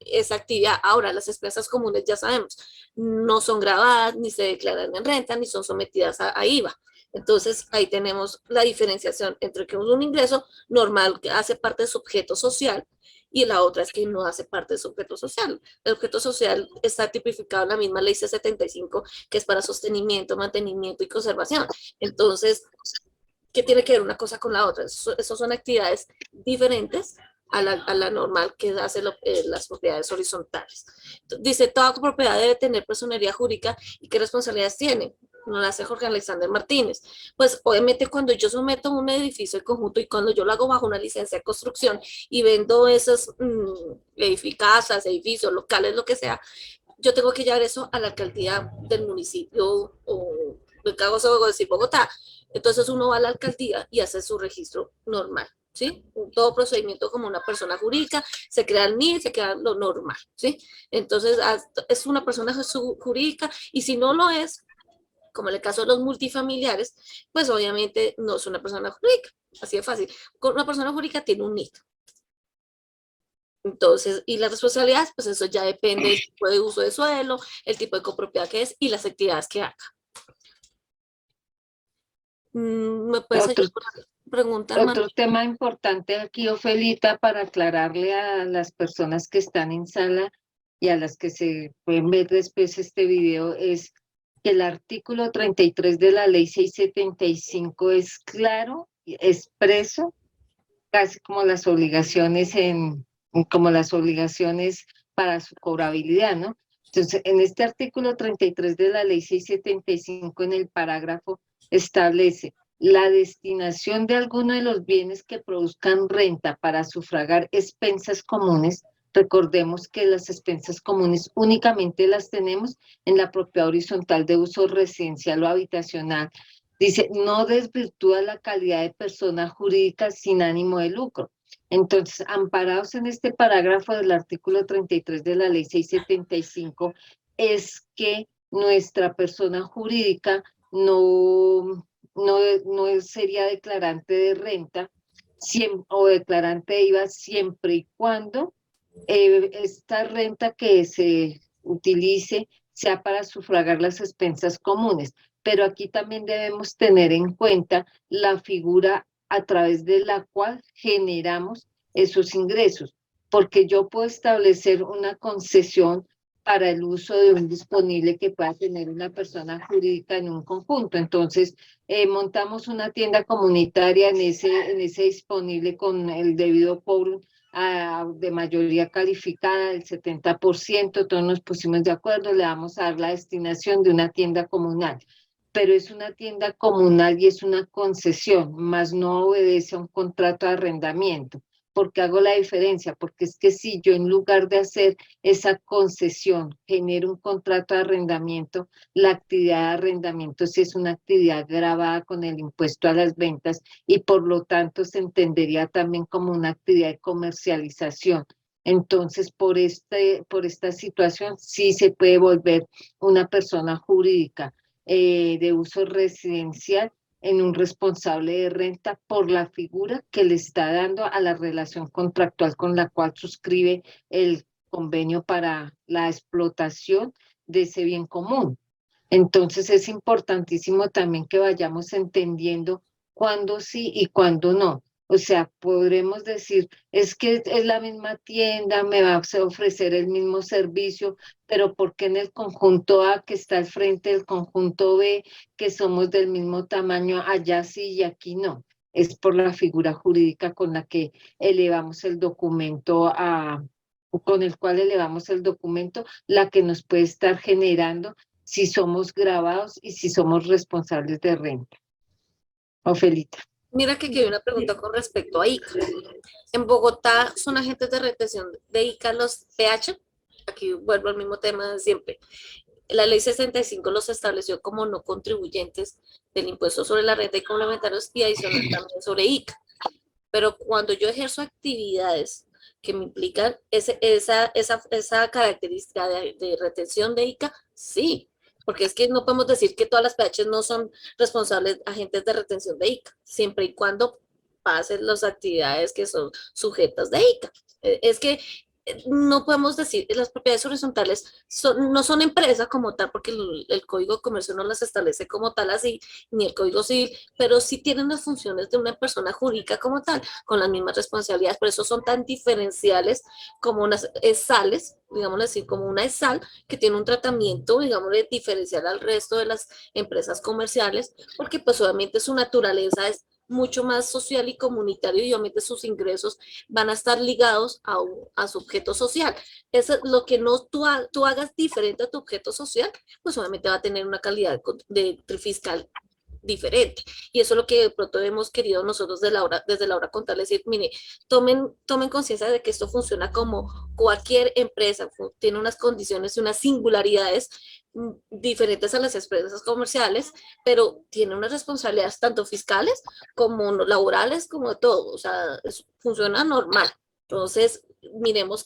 esa actividad. Ahora, las expensas comunes, ya sabemos, no son grabadas, ni se declaran en renta, ni son sometidas a IVA. Entonces, ahí tenemos la diferenciación entre que un ingreso normal que hace parte de su objeto social, y la otra es que no hace parte de su objeto social. El objeto social está tipificado en la misma ley C75, que es para sostenimiento, mantenimiento y conservación. Entonces, ¿qué tiene que ver una cosa con la otra? Esas son actividades diferentes a la normal que hace las propiedades horizontales. Dice, toda propiedad debe tener personería jurídica. ¿Y qué responsabilidades tiene? No la hace Jorge Alexander Martínez. Pues obviamente cuando yo someto un edificio de conjunto, y cuando yo lo hago bajo una licencia de construcción y vendo esas casas, edificios, locales, lo que sea, yo tengo que llevar eso a la alcaldía del municipio, o en caso de decir Bogotá. Entonces uno va a la alcaldía y hace su registro normal, ¿sí? Todo procedimiento como una persona jurídica, se crea el NIE, se crea lo normal, ¿sí? Entonces es una persona jurídica, y si no lo es, como en el caso de los multifamiliares, pues obviamente no es una persona jurídica, así de fácil. Con una persona jurídica tiene un NIT. Entonces, y las responsabilidades, pues eso ya depende del tipo de uso de suelo, el tipo de copropiedad que es y las actividades que haga. ¿Me puedes preguntar? Otro tema importante aquí, Ofelita, para aclararle a las personas que están en sala y a las que se pueden ver después este video, es que el artículo 33 de la ley 675 es claro, expreso, casi como las obligaciones para su cobrabilidad, ¿no? Entonces, en este artículo 33 de la ley 675, en el parágrafo, establece la destinación de alguno de los bienes que produzcan renta para sufragar expensas comunes. Recordemos que las expensas comunes únicamente las tenemos en la propiedad horizontal de uso residencial o habitacional, Dice, no desvirtúa la calidad de persona jurídica sin ánimo de lucro. Entonces, amparados en este parágrafo del artículo 33 de la ley 675, es que nuestra persona jurídica no sería declarante de renta o declarante de IVA siempre y cuando esta renta que se utilice sea para sufragar las expensas comunes. Pero aquí también debemos tener en cuenta la figura a través de la cual generamos esos ingresos, porque yo puedo establecer una concesión para el uso de un disponible que pueda tener una persona jurídica en un conjunto. Entonces, montamos una tienda comunitaria en ese disponible con el debido quórum de mayoría calificada del 70%, todos nos pusimos de acuerdo, le vamos a dar la destinación de una tienda comunal, pero es una tienda comunal y es una concesión, más no obedece a un contrato de arrendamiento. ¿Por qué hago la diferencia? Porque es que si yo en lugar de hacer esa concesión genero un contrato de arrendamiento, la actividad de arrendamiento sí es una actividad gravada con el impuesto a las ventas y por lo tanto se entendería también como una actividad de comercialización. Entonces, por esta situación sí se puede volver una persona jurídica de uso residencial en un responsable de renta por la figura que le está dando a la relación contractual con la cual suscribe el convenio para la explotación de ese bien común. Entonces es importantísimo también que vayamos entendiendo cuándo sí y cuándo no. O sea, podremos decir, es que es la misma tienda, me va a ofrecer el mismo servicio, pero ¿por qué en el conjunto A que está al frente del conjunto B, que somos del mismo tamaño, allá sí y aquí no? Es por la figura jurídica con la que elevamos el documento con el cual elevamos el documento, la que nos puede estar generando si somos gravados y si somos responsables de renta. Ofelita. Mira que aquí hay una pregunta con respecto a ICA. En Bogotá son agentes de retención de ICA los PH. Aquí vuelvo al mismo tema de siempre. La ley 65 los estableció como no contribuyentes del impuesto sobre la renta y complementarios y adicional también sobre ICA. Pero cuando yo ejerzo actividades que me implican esa característica de retención de ICA, sí, porque es que no podemos decir que todas las PH no son responsables agentes de retención de ICA, siempre y cuando pasen las actividades que son sujetas de ICA. Es que no podemos decir, las propiedades horizontales no son empresas como tal, porque el Código de Comercio no las establece como tal así, ni el Código Civil, pero sí tienen las funciones de una persona jurídica como tal, con las mismas responsabilidades, por eso son tan diferenciales como unas ESALes, digámoslo así, como una ESAL, que tiene un tratamiento, digámosle, diferencial al resto de las empresas comerciales, porque pues obviamente su naturaleza es mucho más social y comunitario y obviamente sus ingresos van a estar ligados a su objeto social. Eso es lo que no tú hagas diferente a tu objeto social, pues obviamente va a tener una calidad de fiscal diferente. Y eso es lo que de pronto hemos querido nosotros desde la hora contarles, decir, mire, tomen conciencia de que esto funciona como cualquier empresa, tiene unas condiciones y unas singularidades diferentes a las empresas comerciales, pero tiene unas responsabilidades tanto fiscales como laborales, como de todo, o sea, funciona normal. Entonces, miremos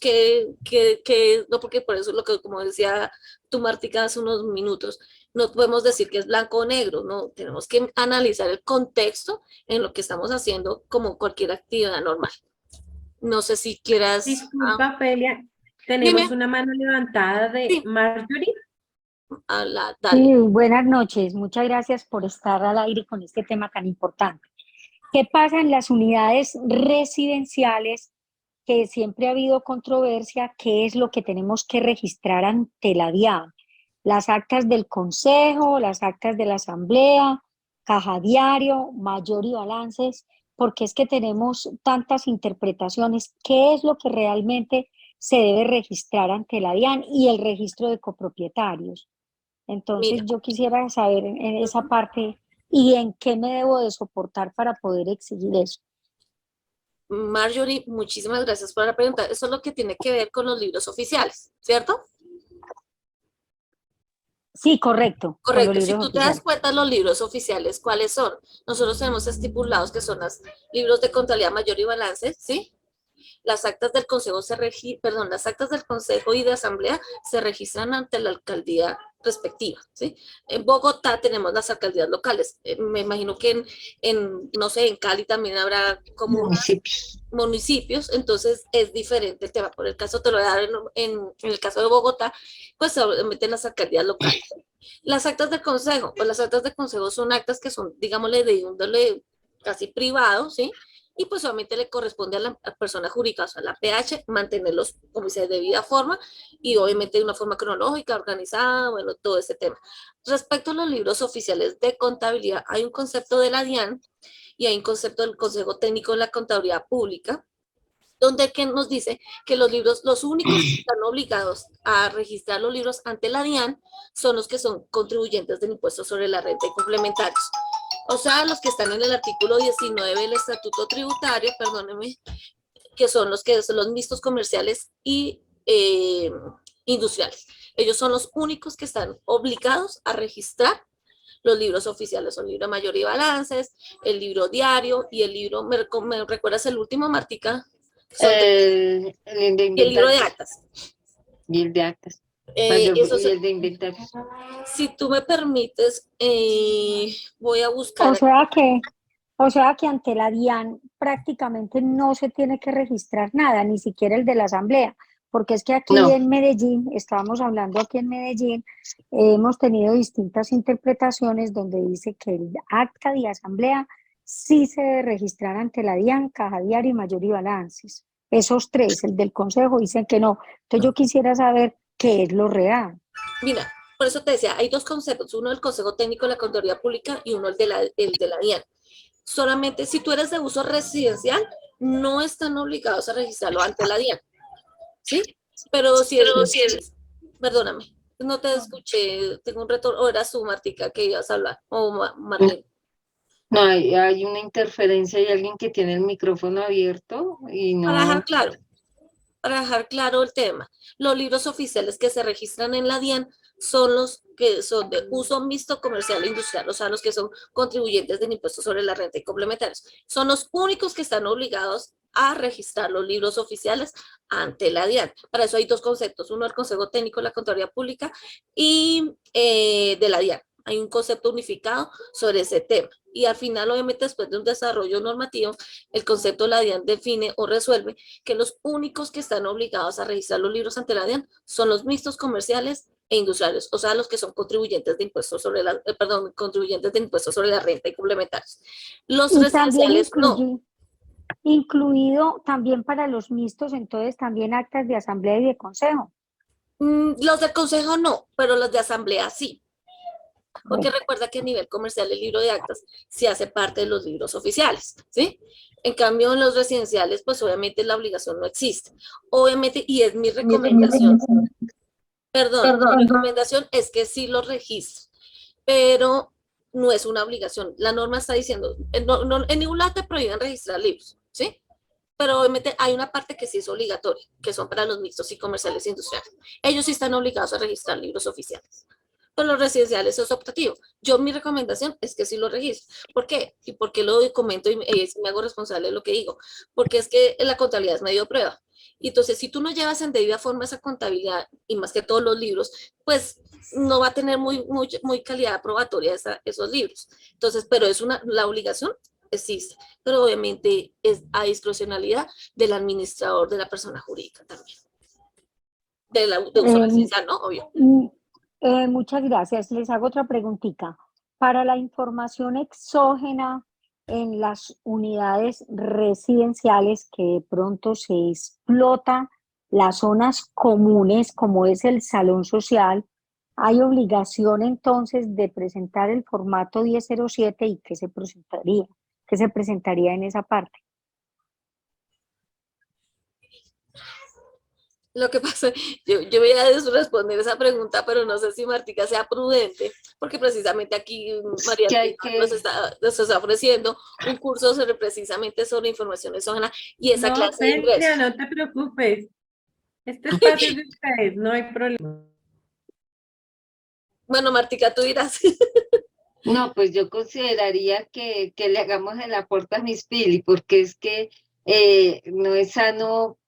no, porque por eso es lo que, como decía tú, Martica, hace unos minutos, no podemos decir que es blanco o negro, no, tenemos que analizar el contexto en lo que estamos haciendo como cualquier actividad normal. No sé si quieras... Disculpa, Felia, Dime. tenemos una mano levantada de Sí. Marjorie. Dale. Sí, buenas noches. Muchas gracias por estar al aire con este tema tan importante. ¿Qué pasa en las unidades residenciales? Que siempre ha habido controversia, ¿qué es lo que tenemos que registrar ante la DIAN? Las actas del consejo, las actas de la asamblea, caja diario, mayor y balances, porque es que tenemos tantas interpretaciones. ¿Qué es lo que realmente se debe registrar ante la DIAN y el registro de copropietarios? Entonces Mira, yo quisiera saber en esa parte y en qué me debo de soportar para poder exigir eso. Marjorie, muchísimas gracias por la pregunta. Eso es lo que tiene que ver con los libros oficiales, ¿cierto? Sí, correcto. con los Correcto, si libros tú te das oficiales. cuenta, los libros oficiales, ¿cuáles son? Nosotros tenemos estipulados que son los libros de contabilidad mayor y balance, ¿sí? Las actas del consejo las actas del consejo y de asamblea se registran ante la alcaldía respectiva, ¿sí? En Bogotá tenemos las alcaldías locales. Me imagino que no sé, en Cali también habrá como Municipios. municipios, entonces es diferente el tema. Por el caso te lo voy a dar en el caso de Bogotá, pues se meten las alcaldías locales. Las actas del consejo, pues las actas del consejo son actas que son, digámosle, de índole casi privado, ¿sí? Y pues obviamente le corresponde a la persona jurídica, o sea, a la PH, mantenerlos como dice, de debida forma y obviamente de una forma cronológica, organizada, bueno, todo ese tema. Respecto a los libros oficiales de contabilidad, hay un concepto de la DIAN y hay un concepto del Consejo Técnico de la Contabilidad Pública, donde que nos dice que los libros, los únicos que están obligados a registrar los libros ante la DIAN son los que son contribuyentes del impuesto sobre la renta y complementarios. O sea, los que están en el artículo 19 del Estatuto Tributario, perdónenme, que son los mixtos comerciales y industriales. Ellos son los únicos que están obligados a registrar los libros oficiales. Son el libro mayor y balances, el libro diario y el libro, ¿me recuerdas el último, Martica? El de Y el libro de inventarios. actas. Y el de actas. Y el de inventarios. Si tú me permites, voy a buscar. O sea que ante la DIAN prácticamente no se tiene que registrar nada, ni siquiera el de la asamblea, porque es que aquí No. en Medellín, estábamos hablando aquí en Medellín, hemos tenido distintas interpretaciones donde dice que el acta de asamblea sí se debe registrar ante la DIAN, caja diaria y mayor y balances. Esos tres, el del consejo, dicen que no. Entonces yo quisiera saber qué es lo real. Mira, por eso te decía, hay dos conceptos, uno del Consejo Técnico de la Contaduría Pública y uno el de la DIAN. Solamente si tú eres de uso residencial, no están obligados a registrarlo ante la DIAN, ¿sí? Pero si eres, perdóname, no te escuché, tengo un retorno, o eras tú, Martica, que ibas a hablar, o Martín. No, hay una interferencia, hay alguien que tiene el micrófono abierto y no. Para dejar claro el tema, los libros oficiales que se registran en la DIAN son los que son de uso mixto comercial e industrial, o sea, los que son contribuyentes del impuesto sobre la renta y complementarios. Son los únicos que están obligados a registrar los libros oficiales ante la DIAN. Para eso hay dos conceptos, uno del Consejo Técnico de la Contaduría Pública y de la DIAN. Hay un concepto unificado sobre ese tema. Y al final, obviamente, después de un desarrollo normativo, el concepto de la DIAN define o resuelve que los únicos que están obligados a registrar los libros ante la DIAN son los mixtos comerciales e industriales, o sea, los que son contribuyentes de impuestos sobre contribuyentes de impuestos sobre la renta y complementarios. Los Y residenciales no. Incluido también para los mixtos, entonces también actas de asamblea y de consejo. Los del consejo no, pero los de asamblea sí. Porque Bueno. recuerda que a nivel comercial el libro de actas sí hace parte de los libros oficiales, ¿sí? En cambio, en los residenciales, pues obviamente la obligación no existe. Obviamente, y es mi recomendación, perdón, mi recomendación es que sí lo registres, pero no es una obligación. La norma está diciendo, en ningún lado te prohíben registrar libros, ¿sí? Pero obviamente hay una parte que sí es obligatoria, que son para los mixtos y comerciales e industriales. Ellos sí están obligados a registrar libros oficiales. Pero los residenciales es optativo. Yo mi recomendación es que sí lo registre. ¿Por qué? Y por qué lo comento y me hago responsable de lo que digo. Porque es que la contabilidad es medio de prueba. Y entonces, si tú no llevas en debida forma esa contabilidad, y más que todos los libros, pues no va a tener muy calidad probatoria esos libros. Entonces, pero la obligación existe. Pero obviamente es a discrecionalidad del administrador de la persona jurídica también. De uso residencial, ¿no? Obvio. Muchas gracias. Les hago otra preguntita. Para la información exógena en las unidades residenciales que de pronto se explota las zonas comunes, como es el salón social, ¿hay obligación entonces de presentar el formato 1007 y qué se presentaría? ¿Qué se presentaría en esa parte? Lo que pasa, yo voy a responder esa pregunta, pero no sé si Martica sea prudente, porque precisamente aquí María nos está ofreciendo un curso precisamente sobre información exógena y esa clase de ingresos. No te preocupes. Este espacio es de ustedes, no hay problema. Bueno, Martica, tú dirás. No, pues yo consideraría que le hagamos el aporte a Miss Pili, porque es que no es sano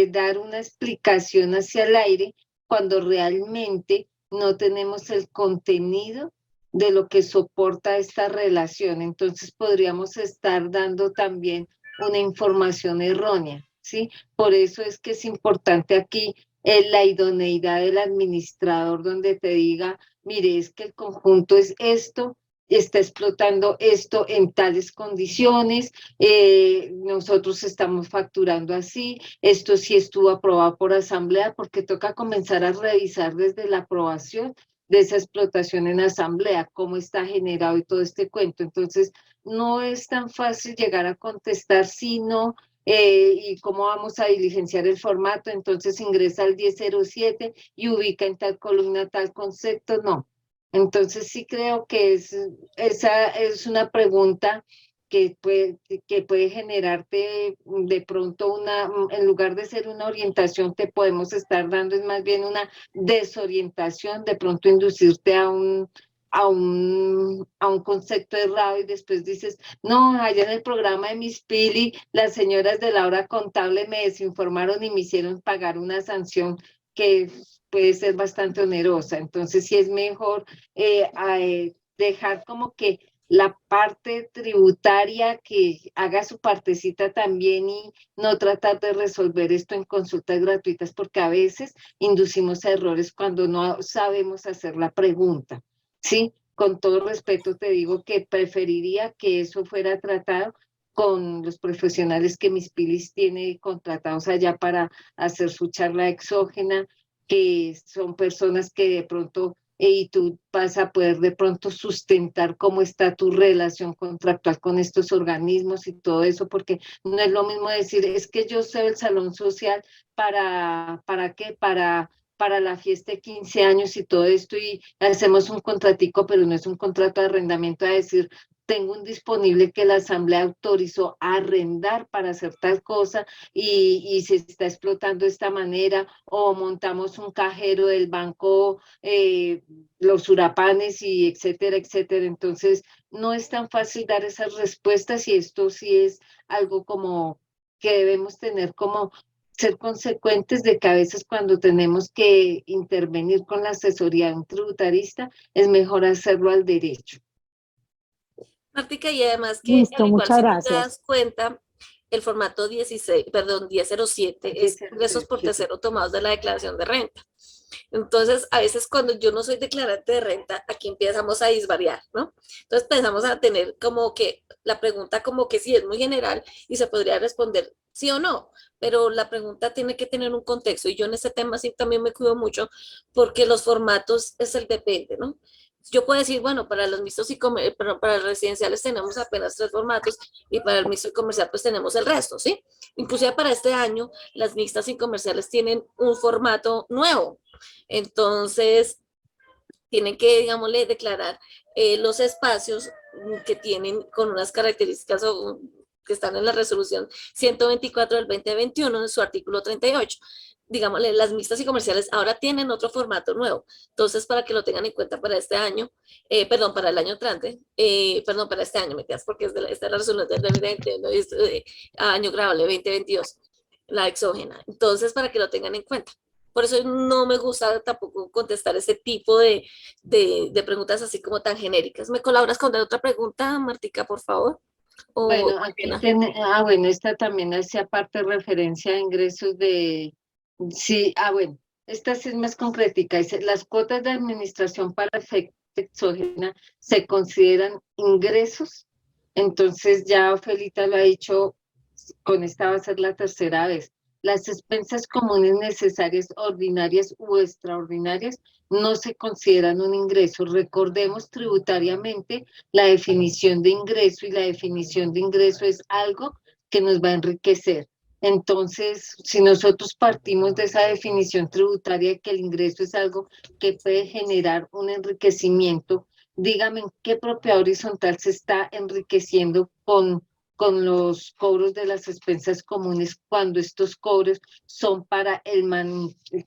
dar una explicación hacia el aire cuando realmente no tenemos el contenido de lo que soporta esta relación. Entonces podríamos estar dando también una información errónea, ¿sí? Por eso es que es importante aquí la idoneidad del administrador, donde te diga, mire, es que el conjunto es esto, está explotando esto en tales condiciones, nosotros estamos facturando así, esto sí estuvo aprobado por asamblea, porque toca comenzar a revisar desde la aprobación de esa explotación en asamblea, cómo está generado y todo este cuento. Entonces, no es tan fácil llegar a contestar si no, y cómo vamos a diligenciar el formato, entonces ingresa al 1007 y ubica en tal columna tal concepto, no. Entonces sí creo que esa es una pregunta que puede generarte de pronto en lugar de ser una orientación, te podemos estar dando es más bien una desorientación, de pronto inducirte a un concepto errado y después dices, no, allá en el programa de Miss Pili, las señoras de la hora contable me desinformaron y me hicieron pagar una sanción que puede ser bastante onerosa. Entonces sí es mejor dejar como que la parte tributaria que haga su partecita también y no tratar de resolver esto en consultas gratuitas, porque a veces inducimos a errores cuando no sabemos hacer la pregunta, ¿sí? Con todo respeto te digo que preferiría que eso fuera tratado con los profesionales que Miss Pilis tiene contratados allá para hacer su charla exógena, que son personas que de pronto y tú vas a poder de pronto sustentar cómo está tu relación contractual con estos organismos y todo eso, porque no es lo mismo decir, es que yo sé el salón social ¿para qué? Para la fiesta de 15 años y todo esto y hacemos un contratico, pero no es un contrato de arrendamiento, a decir, tengo un disponible que la asamblea autorizó a arrendar para hacer tal cosa y se está explotando de esta manera, o montamos un cajero del banco, los surapanes y etcétera, etcétera. Entonces, no es tan fácil dar esas respuestas y esto sí es algo como que debemos tener como ser consecuentes de que a veces cuando tenemos que intervenir con la asesoría de un tributarista, es mejor hacerlo al derecho. Martica, y además que Listo, al igual muchas si tú te gracias. das cuenta, el formato 16, perdón, 1007 es ingresos por 1007. tercero tomados de la declaración de renta. Entonces, a veces cuando yo no soy declarante de renta, aquí empezamos a disvariar, ¿no? Entonces pensamos a tener como que la pregunta como que sí es muy general y se podría responder sí o no, pero la pregunta tiene que tener un contexto y yo en este tema sí también me cuido mucho porque los formatos es el depende, ¿no? Yo puedo decir, bueno, para los mixtos y para los residenciales tenemos apenas 3 formatos y para el mixto y comercial pues tenemos el resto, ¿sí? Inclusive para este año las mixtas y comerciales tienen un formato nuevo. Entonces, tienen que, digámosle, declarar los espacios que tienen con unas características que están en la resolución 124 del 2021 en su artículo 38. Digámosle, las mixtas y comerciales ahora tienen otro formato nuevo. Entonces, para que lo tengan en cuenta para este año, perdón, para el año entrante, perdón, para este año, me quedas porque esta es la resolución del 2020, no es año grabable 2022, la exógena. Entonces, para que lo tengan en cuenta. Por eso no me gusta tampoco contestar ese tipo de preguntas así como tan genéricas. ¿Me colaboras con otra pregunta, Martica, por favor? Bueno, aquí Mariana? bueno, esta también hacía parte referencia a ingresos de, sí, bueno, esta sí es más concretica, dice, las cuotas de administración para efecto exógena se consideran ingresos, entonces ya Ofelita lo ha dicho, con esta va a ser la tercera vez. Las expensas comunes necesarias, ordinarias u extraordinarias, no se consideran un ingreso. Recordemos tributariamente la definición de ingreso y la definición de ingreso es algo que nos va a enriquecer. Entonces, si nosotros partimos de esa definición tributaria que el ingreso es algo que puede generar un enriquecimiento, dígame en qué propiedad horizontal se está enriqueciendo con con los cobros de las expensas comunes cuando estos cobros son para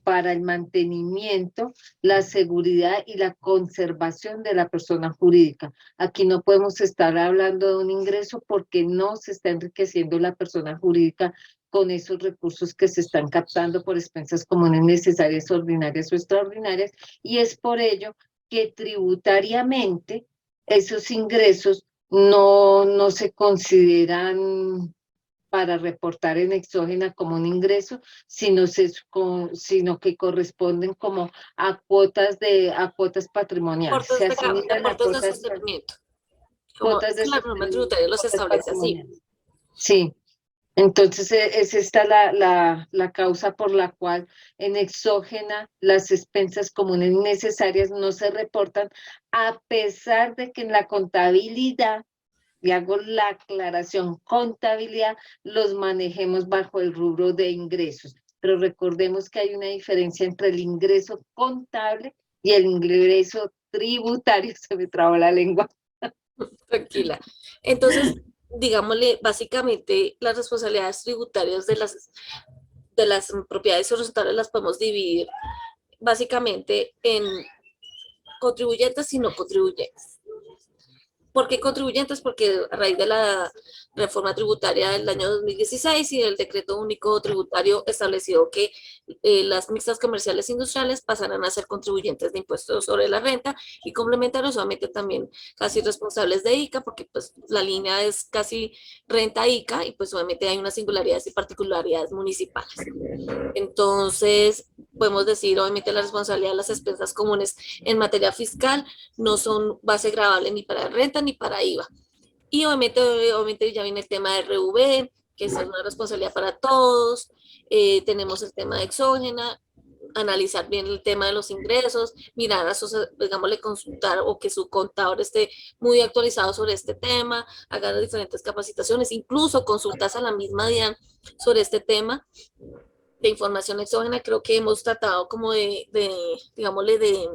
para el mantenimiento, la seguridad y la conservación de la persona jurídica. Aquí no podemos estar hablando de un ingreso porque no se está enriqueciendo la persona jurídica con esos recursos que se están captando por expensas comunes necesarias, ordinarias o extraordinarias, y es por ello que tributariamente esos ingresos no se consideran para reportar en exógena como un ingreso, sino que corresponden como a cuotas patrimoniales. Aportes Se de, asimilan a aportes de cuotas, sostenimiento. Como cuotas de la norma tributaria los cuotas establece así. patrimoniales. Sí. Entonces, es esta la causa por la cual en exógena las expensas comunes necesarias no se reportan, a pesar de que en la contabilidad, y hago la aclaración, contabilidad, los manejemos bajo el rubro de ingresos. Pero recordemos que hay una diferencia entre el ingreso contable y el ingreso tributario. Se me trabó la lengua. Tranquila. Entonces, digámosle, básicamente las responsabilidades tributarias de las propiedades horizontales las podemos dividir básicamente en contribuyentes y no contribuyentes. ¿Por qué contribuyentes? Porque a raíz de la reforma tributaria del año 2016 y del decreto único tributario estableció que las mixtas comerciales industriales pasarán a ser contribuyentes de impuestos sobre la renta y complementarios, obviamente también casi responsables de ICA, porque pues la línea es casi renta ICA y pues obviamente hay unas singularidades y particularidades municipales. Entonces, podemos decir, obviamente, la responsabilidad de las expensas comunes en materia fiscal no son base gravable ni para renta ni para IVA. Y obviamente ya viene el tema de RV, que es una responsabilidad para todos. Tenemos el tema de exógena, analizar bien el tema de los ingresos, mirar a sus, digámosle, consultar o que su contador esté muy actualizado sobre este tema, hagan diferentes capacitaciones, incluso consultas a la misma DIAN sobre este tema de información exógena. Creo que hemos tratado como digámosle, de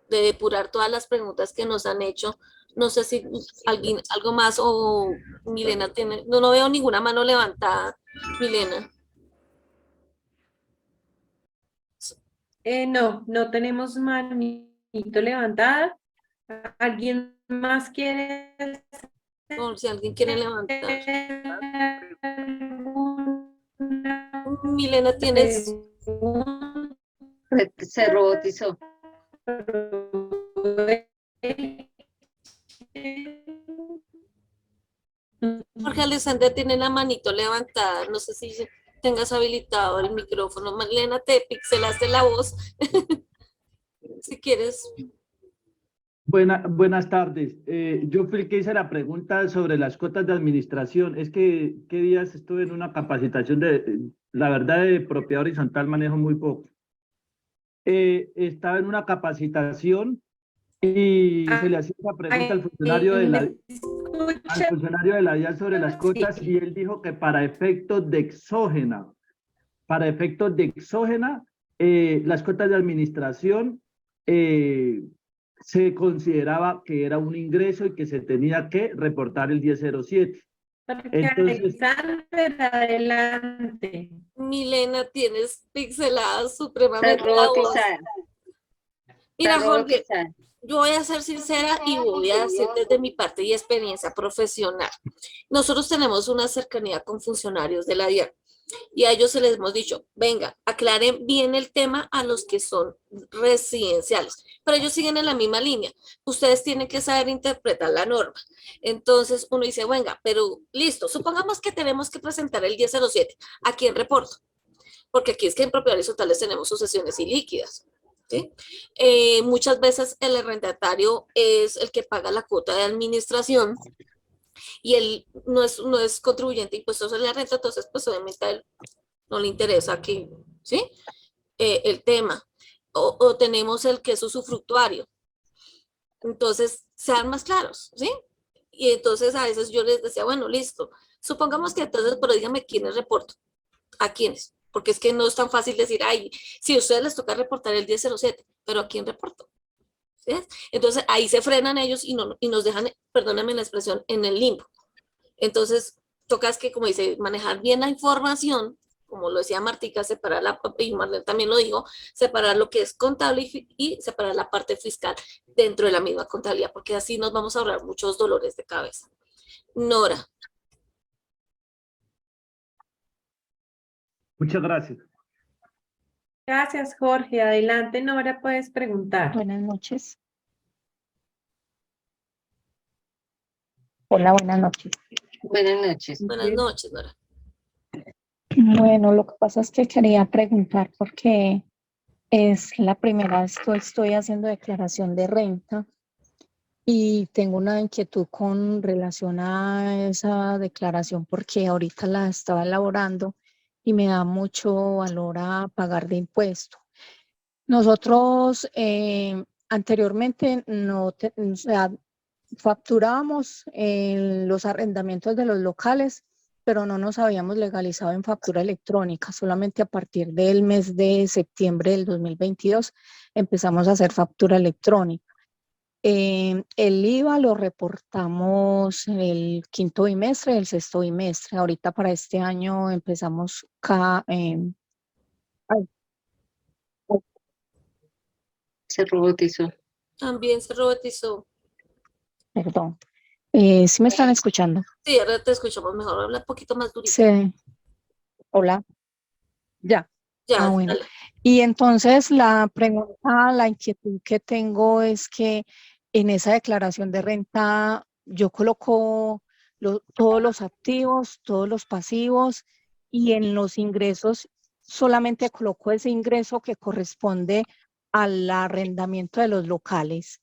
depurar todas las preguntas que nos han hecho. No sé si alguien, algo más o Milena tiene, no veo ninguna mano levantada, Milena. No tenemos manito levantada. ¿Alguien más quiere O si alguien quiere levantar. Milena, tienes. Se robotizó. Jorge Alessandra tiene la manito levantada. No sé si tengas habilitado el micrófono. Milena, te pixelaste la voz. Si quieres. Buenas tardes. Yo fui el que hice la pregunta sobre las cuotas de administración. Es que, ¿qué días estuve en una capacitación la verdad, de propiedad horizontal manejo muy poco? Estaba en una capacitación y se le hacía esa pregunta al funcionario de la DIAN sobre las cuotas y él dijo que para efectos de exógena, las cuotas de administración se consideraba que era un ingreso y que se tenía que reportar el 1007. Entonces, adelante. Milena, tienes pixelada supremamente la voz. Mira, Jorge, yo voy a ser sincera y voy a decir desde mi parte y experiencia profesional. Nosotros tenemos una cercanía con funcionarios de la DIAN y a ellos se les hemos dicho, venga, aclaren bien el tema a los que son residenciales, pero ellos siguen en la misma línea. Ustedes tienen que saber interpretar la norma. Entonces uno dice, venga, pero listo, supongamos que tenemos que presentar el 1007. ¿A quién reporto? Porque aquí es que en propiedades horizontales tenemos sucesiones ilíquidas. ¿Sí? Muchas veces el arrendatario es el que paga la cuota de administración y él no es contribuyente de impuestos sobre la renta, entonces pues obviamente a él no le interesa aquí, ¿sí? El tema. O tenemos el que es usufructuario. Entonces, sean más claros, ¿sí? Y entonces a veces yo les decía, bueno, listo, supongamos que entonces, pero díganme quiénes reporto, a quiénes, porque es que no es tan fácil decir, ay, si a ustedes les toca reportar el 1007, pero ¿a quién reporto? ¿Sí? Entonces ahí se frenan ellos y nos dejan, perdóname la expresión, en el limbo. Entonces, toca es que, como dice, manejar bien la información, como lo decía Martica, separar y Marlene también lo dijo, separar lo que es contable y separar la parte fiscal dentro de la misma contabilidad, porque así nos vamos a ahorrar muchos dolores de cabeza. Nora. Muchas gracias. Gracias, Jorge. Adelante, Nora, puedes preguntar. Buenas noches. Hola, buenas noches. Buenas noches. Buenas noches, Nora. Bueno, lo que pasa es que quería preguntar porque es la primera vez que estoy haciendo declaración de renta y tengo una inquietud con relación a esa declaración porque ahorita la estaba elaborando y me da mucho valor a pagar de impuesto. Nosotros anteriormente o sea, facturábamos los arrendamientos de los locales, pero no nos habíamos legalizado en factura electrónica. Solamente a partir del mes de septiembre del 2022 empezamos a hacer factura electrónica. El IVA lo reportamos el quinto bimestre, el sexto bimestre. Ahorita para este año empezamos Se robotizó. También se robotizó. perdón. ¿Sí me están escuchando? Sí, ahora te escuchamos mejor. Habla un poquito más durito. Sí. Hola. Ya. Ya, Bueno. dale. Y entonces la pregunta, la inquietud que tengo es que en esa declaración de renta yo coloco todos los activos, todos los pasivos y en los ingresos solamente coloco ese ingreso que corresponde al arrendamiento de los locales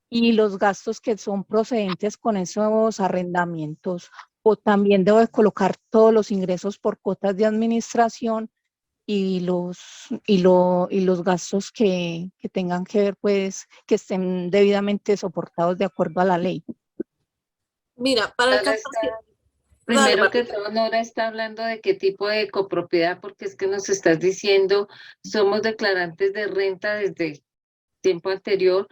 y los gastos que son procedentes con esos arrendamientos. O también debo de colocar todos los ingresos por cuotas de administración y los gastos que tengan que ver, pues, que estén debidamente soportados de acuerdo a la ley. Mira, para el Ahora caso está- Dale, Primero que Martica. todo, Nora está hablando de qué tipo de copropiedad, porque es que nos estás diciendo, somos declarantes de renta desde tiempo anterior,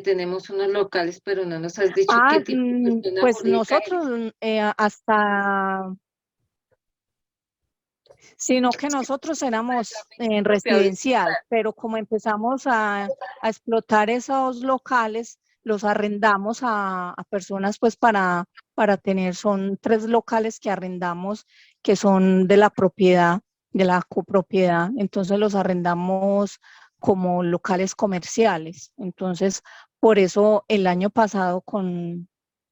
tenemos unos locales, pero no nos has dicho qué tipo de persona Pues jurídica eres. nosotros sino que nosotros éramos en residencial, pero como empezamos a explotar esos locales, los arrendamos a personas pues para tener, son 3 locales que arrendamos que son de la propiedad, de la copropiedad, entonces los arrendamos como locales comerciales. Entonces, por eso el año pasado con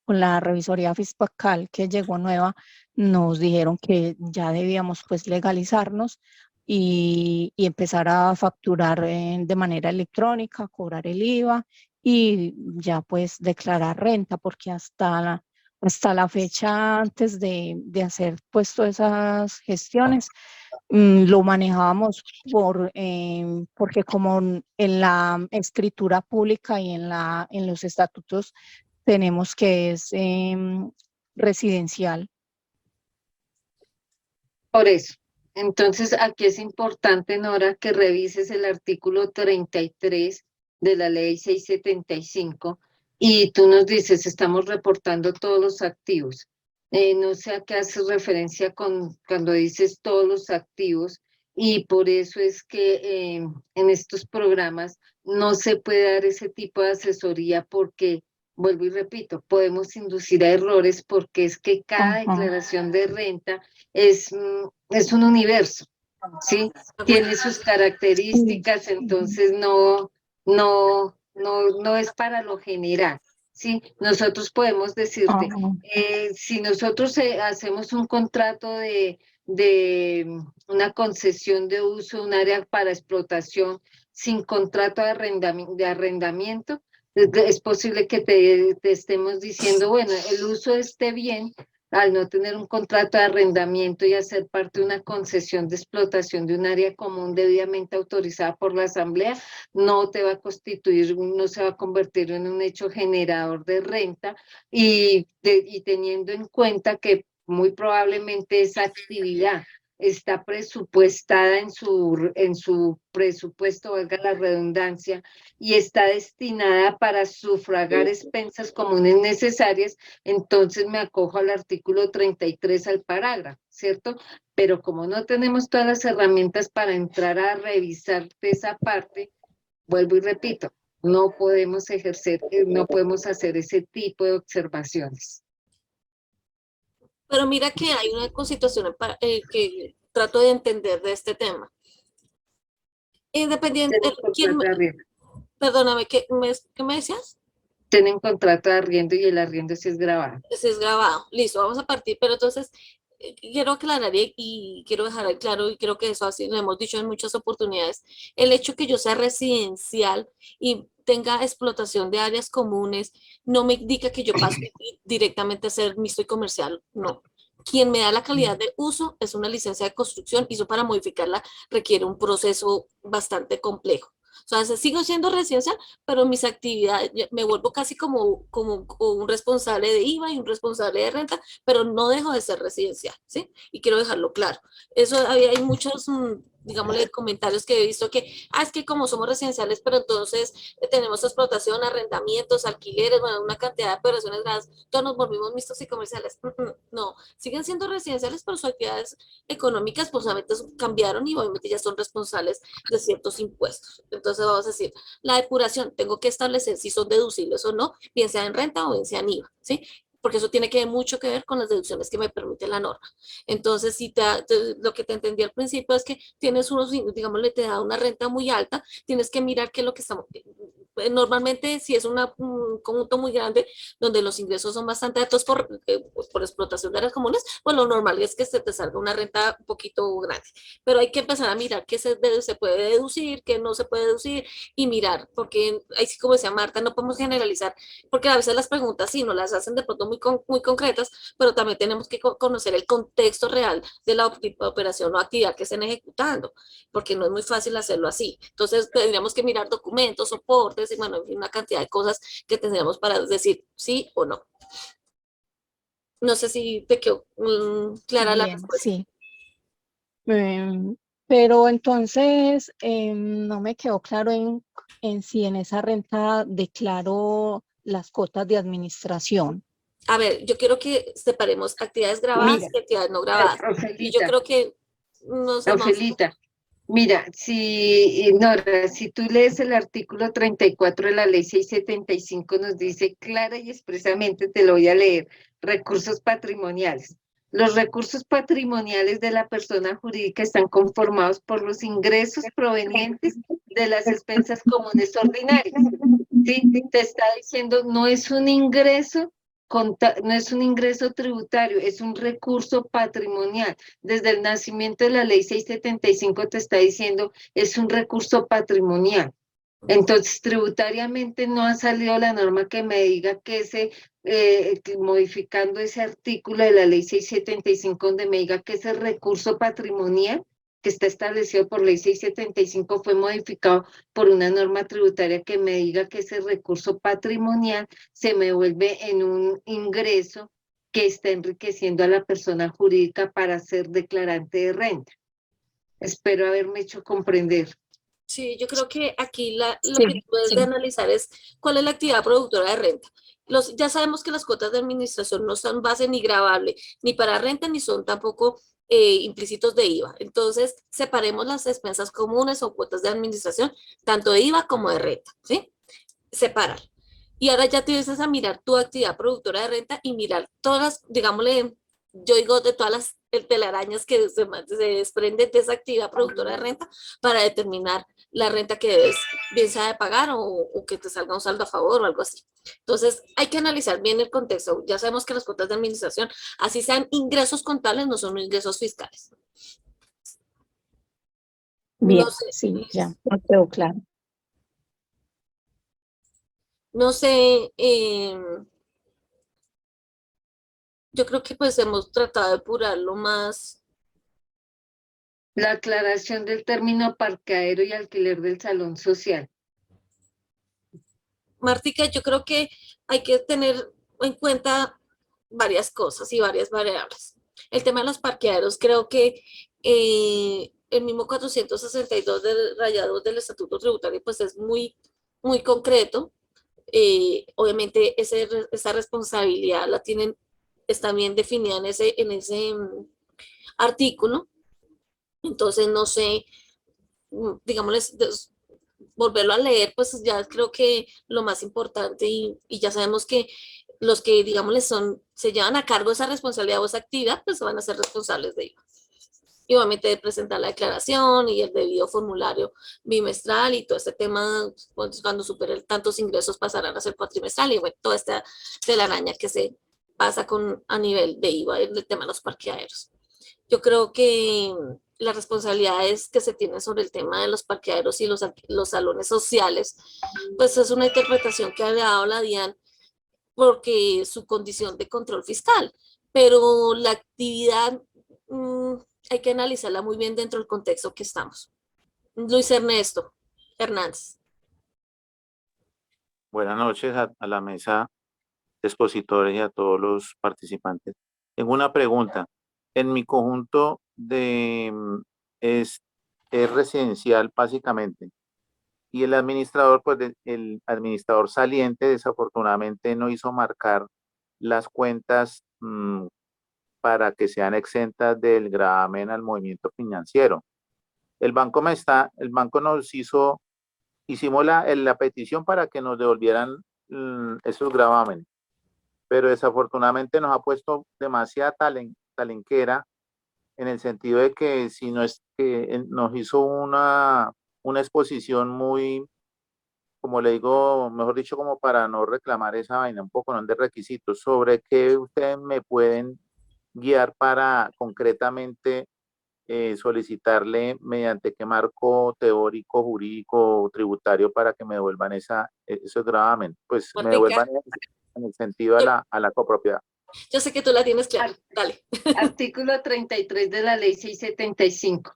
la revisoría fiscal que llegó nueva, nos dijeron que ya debíamos pues legalizarnos y empezar a facturar de manera electrónica, cobrar el IVA y ya pues declarar renta, porque hasta la fecha antes de hacer pues todas esas gestiones, lo manejábamos porque como en la escritura pública y en los estatutos tenemos que es residencial. Por eso. Entonces, aquí es importante, Nora, que revises el artículo 33 de la ley 675 y tú nos dices, estamos reportando todos los activos. No sé a qué haces referencia cuando dices todos los activos y por eso es que en estos programas no se puede dar ese tipo de asesoría porque, vuelvo y repito, podemos inducir a errores porque es que cada declaración de renta es un universo, ¿sí? Tiene sus características, entonces no es para lo general, ¿sí? Nosotros podemos decirte, si nosotros hacemos un contrato de una concesión de uso, un área para explotación sin contrato de arrendamiento, es posible que te estemos diciendo, bueno, el uso esté bien, al no tener un contrato de arrendamiento y hacer parte de una concesión de explotación de un área común debidamente autorizada por la Asamblea, no te va a constituir, no se va a convertir en un hecho generador de renta y teniendo en cuenta que muy probablemente esa actividad está presupuestada en su presupuesto, valga la redundancia, y está destinada para sufragar expensas comunes necesarias, entonces me acojo al artículo 33 al parágrafo, ¿cierto? Pero como no tenemos todas las herramientas para entrar a revisar esa parte, vuelvo y repito, no podemos no podemos hacer ese tipo de observaciones. Pero mira que hay una situación que trato de entender de este tema. Independiente, Tienen contrato de arriendo. perdóname, ¿qué me decías? Tienen contrato de arriendo y el arriendo sí es grabado. Ese es grabado. Listo, vamos a partir. Pero entonces, quiero aclarar y quiero dejar claro, y creo que eso así lo hemos dicho en muchas oportunidades, el hecho que yo sea residencial y tenga explotación de áreas comunes, no me indica que yo pase directamente a ser mixto y comercial, no. Quien me da la calidad de uso es una licencia de construcción y eso para modificarla requiere un proceso bastante complejo. O sea, sigo siendo residencial, pero mis actividades, me vuelvo casi como un responsable de IVA y un responsable de renta, pero no dejo de ser residencial, ¿sí? Y quiero dejarlo claro. Eso hay muchos, digámosle, comentarios que he visto que, es que como somos residenciales, pero entonces tenemos explotación, arrendamientos, alquileres, bueno, una cantidad de operaciones grandes, todos nos volvimos mixtos y comerciales. No, siguen siendo residenciales, pero sus actividades económicas, pues obviamente cambiaron y obviamente ya son responsables de ciertos impuestos. Entonces vamos a decir, la depuración, tengo que establecer si son deducibles o no, bien sea en renta o bien sea en IVA, ¿sí? Porque eso tiene mucho que ver con las deducciones que me permite la norma. Entonces, si lo que te entendí al principio es que tienes unos, digámosle, te da una renta muy alta, tienes que mirar qué es lo que estamos, normalmente si es un conjunto muy grande donde los ingresos son bastante altos por explotación de áreas comunes, pues lo normal es que se te salga una renta un poquito grande. Pero hay que empezar a mirar qué se puede deducir, qué no se puede deducir y mirar, porque ahí sí como decía Marta, no podemos generalizar, porque a veces las preguntas sí nos las hacen de pronto muy concretas, pero también tenemos que conocer el contexto real de la operación o actividad que estén ejecutando, porque no es muy fácil hacerlo así. Entonces tendríamos que mirar documentos, soportes, y bueno, una cantidad de cosas que tendríamos para decir sí o no. No sé si te quedó clara la Bien, respuesta. sí. Pero entonces no me quedó claro en si en esa renta declaro las cuotas de administración. A ver, yo quiero que separemos actividades grabadas Mira, y actividades no grabadas. Y yo creo que no sé, Ofelita, mira, Nora, si tú lees el artículo 34 de la ley 675 nos dice clara y expresamente, te lo voy a leer, recursos patrimoniales. Los recursos patrimoniales de la persona jurídica están conformados por los ingresos provenientes de las expensas comunes ordinarias. ¿Sí? Te está diciendo, no es un ingreso no es un ingreso tributario, es un recurso patrimonial. Desde el nacimiento de la ley 675 te está diciendo, es un recurso patrimonial. Entonces, tributariamente no ha salido la norma que me diga que modificando ese artículo de la ley 675, donde me diga que ese recurso patrimonial que está establecido por ley 675 fue modificado por una norma tributaria que me diga que ese recurso patrimonial se me vuelve en un ingreso que está enriqueciendo a la persona jurídica para ser declarante de renta. Espero haberme hecho comprender. Sí, yo creo que aquí lo que puedes de analizar es cuál es la actividad productora de renta. Ya sabemos que las cuotas de administración no son base ni gravable, ni para renta, ni son tampoco implícitos de IVA. Entonces, separemos las expensas comunes o cuotas de administración, tanto de IVA como de renta, ¿sí? Separar. Y ahora ya te empiezas a mirar tu actividad productora de renta y mirar todas las, digámosle, yo digo de todas las telarañas que se desprenden de esa actividad productora de renta para determinar la renta que debes, bien sea de pagar o que te salga un saldo a favor o algo así. Entonces, hay que analizar bien el contexto. Ya sabemos que las cuotas de administración, así sean ingresos contables, no son ingresos fiscales. Bien, No sé, sí, ya, me quedó claro. no sé, yo creo que pues hemos tratado de apurarlo más. La aclaración del término parqueadero y alquiler del salón social. Martica, yo creo que hay que tener en cuenta varias cosas y varias variables. El tema de los parqueaderos, creo que El mismo 462 del rayado del Estatuto Tributario, pues es muy, muy concreto. Obviamente esa responsabilidad la tienen, está bien definida en ese artículo. Entonces, no sé, digámosles, volverlo a leer, pues ya creo que lo más importante y ya sabemos que los que, digámosles, se llevan a cargo esa responsabilidad o esa actividad, pues van a ser responsables de ello. Y obviamente de presentar la declaración y el debido formulario bimestral y todo este tema, pues, cuando superen tantos ingresos pasarán a ser cuatrimestral y bueno, toda esta telaraña que se pasa a nivel de IVA en el tema de los parqueaderos. Yo creo que las responsabilidades que se tienen sobre el tema de los parqueaderos y los salones sociales, pues es una interpretación que ha dado la DIAN porque su condición de control fiscal, pero la actividad hay que analizarla muy bien dentro del contexto que estamos. Luis Ernesto Hernández. Buenas noches a la mesa de expositores y a todos los participantes. Tengo una pregunta. En mi conjunto es residencial básicamente y el administrador, pues el administrador saliente desafortunadamente no hizo marcar las cuentas para que sean exentas del gravamen al movimiento financiero. El banco hicimos la petición para que nos devolvieran esos gravámenes, pero desafortunadamente nos ha puesto demasiada talenquera en el sentido de que si no es que nos hizo una exposición muy, como le digo, mejor dicho, como para no reclamar esa vaina, un poco no de requisitos, sobre qué ustedes me pueden guiar para concretamente solicitarle mediante qué marco teórico, jurídico, tributario para que me devuelvan esos gravamen, pues me devuelvan en el sentido a la copropiedad. Yo sé que tú la tienes clara, dale. Artículo 33 de la ley 675.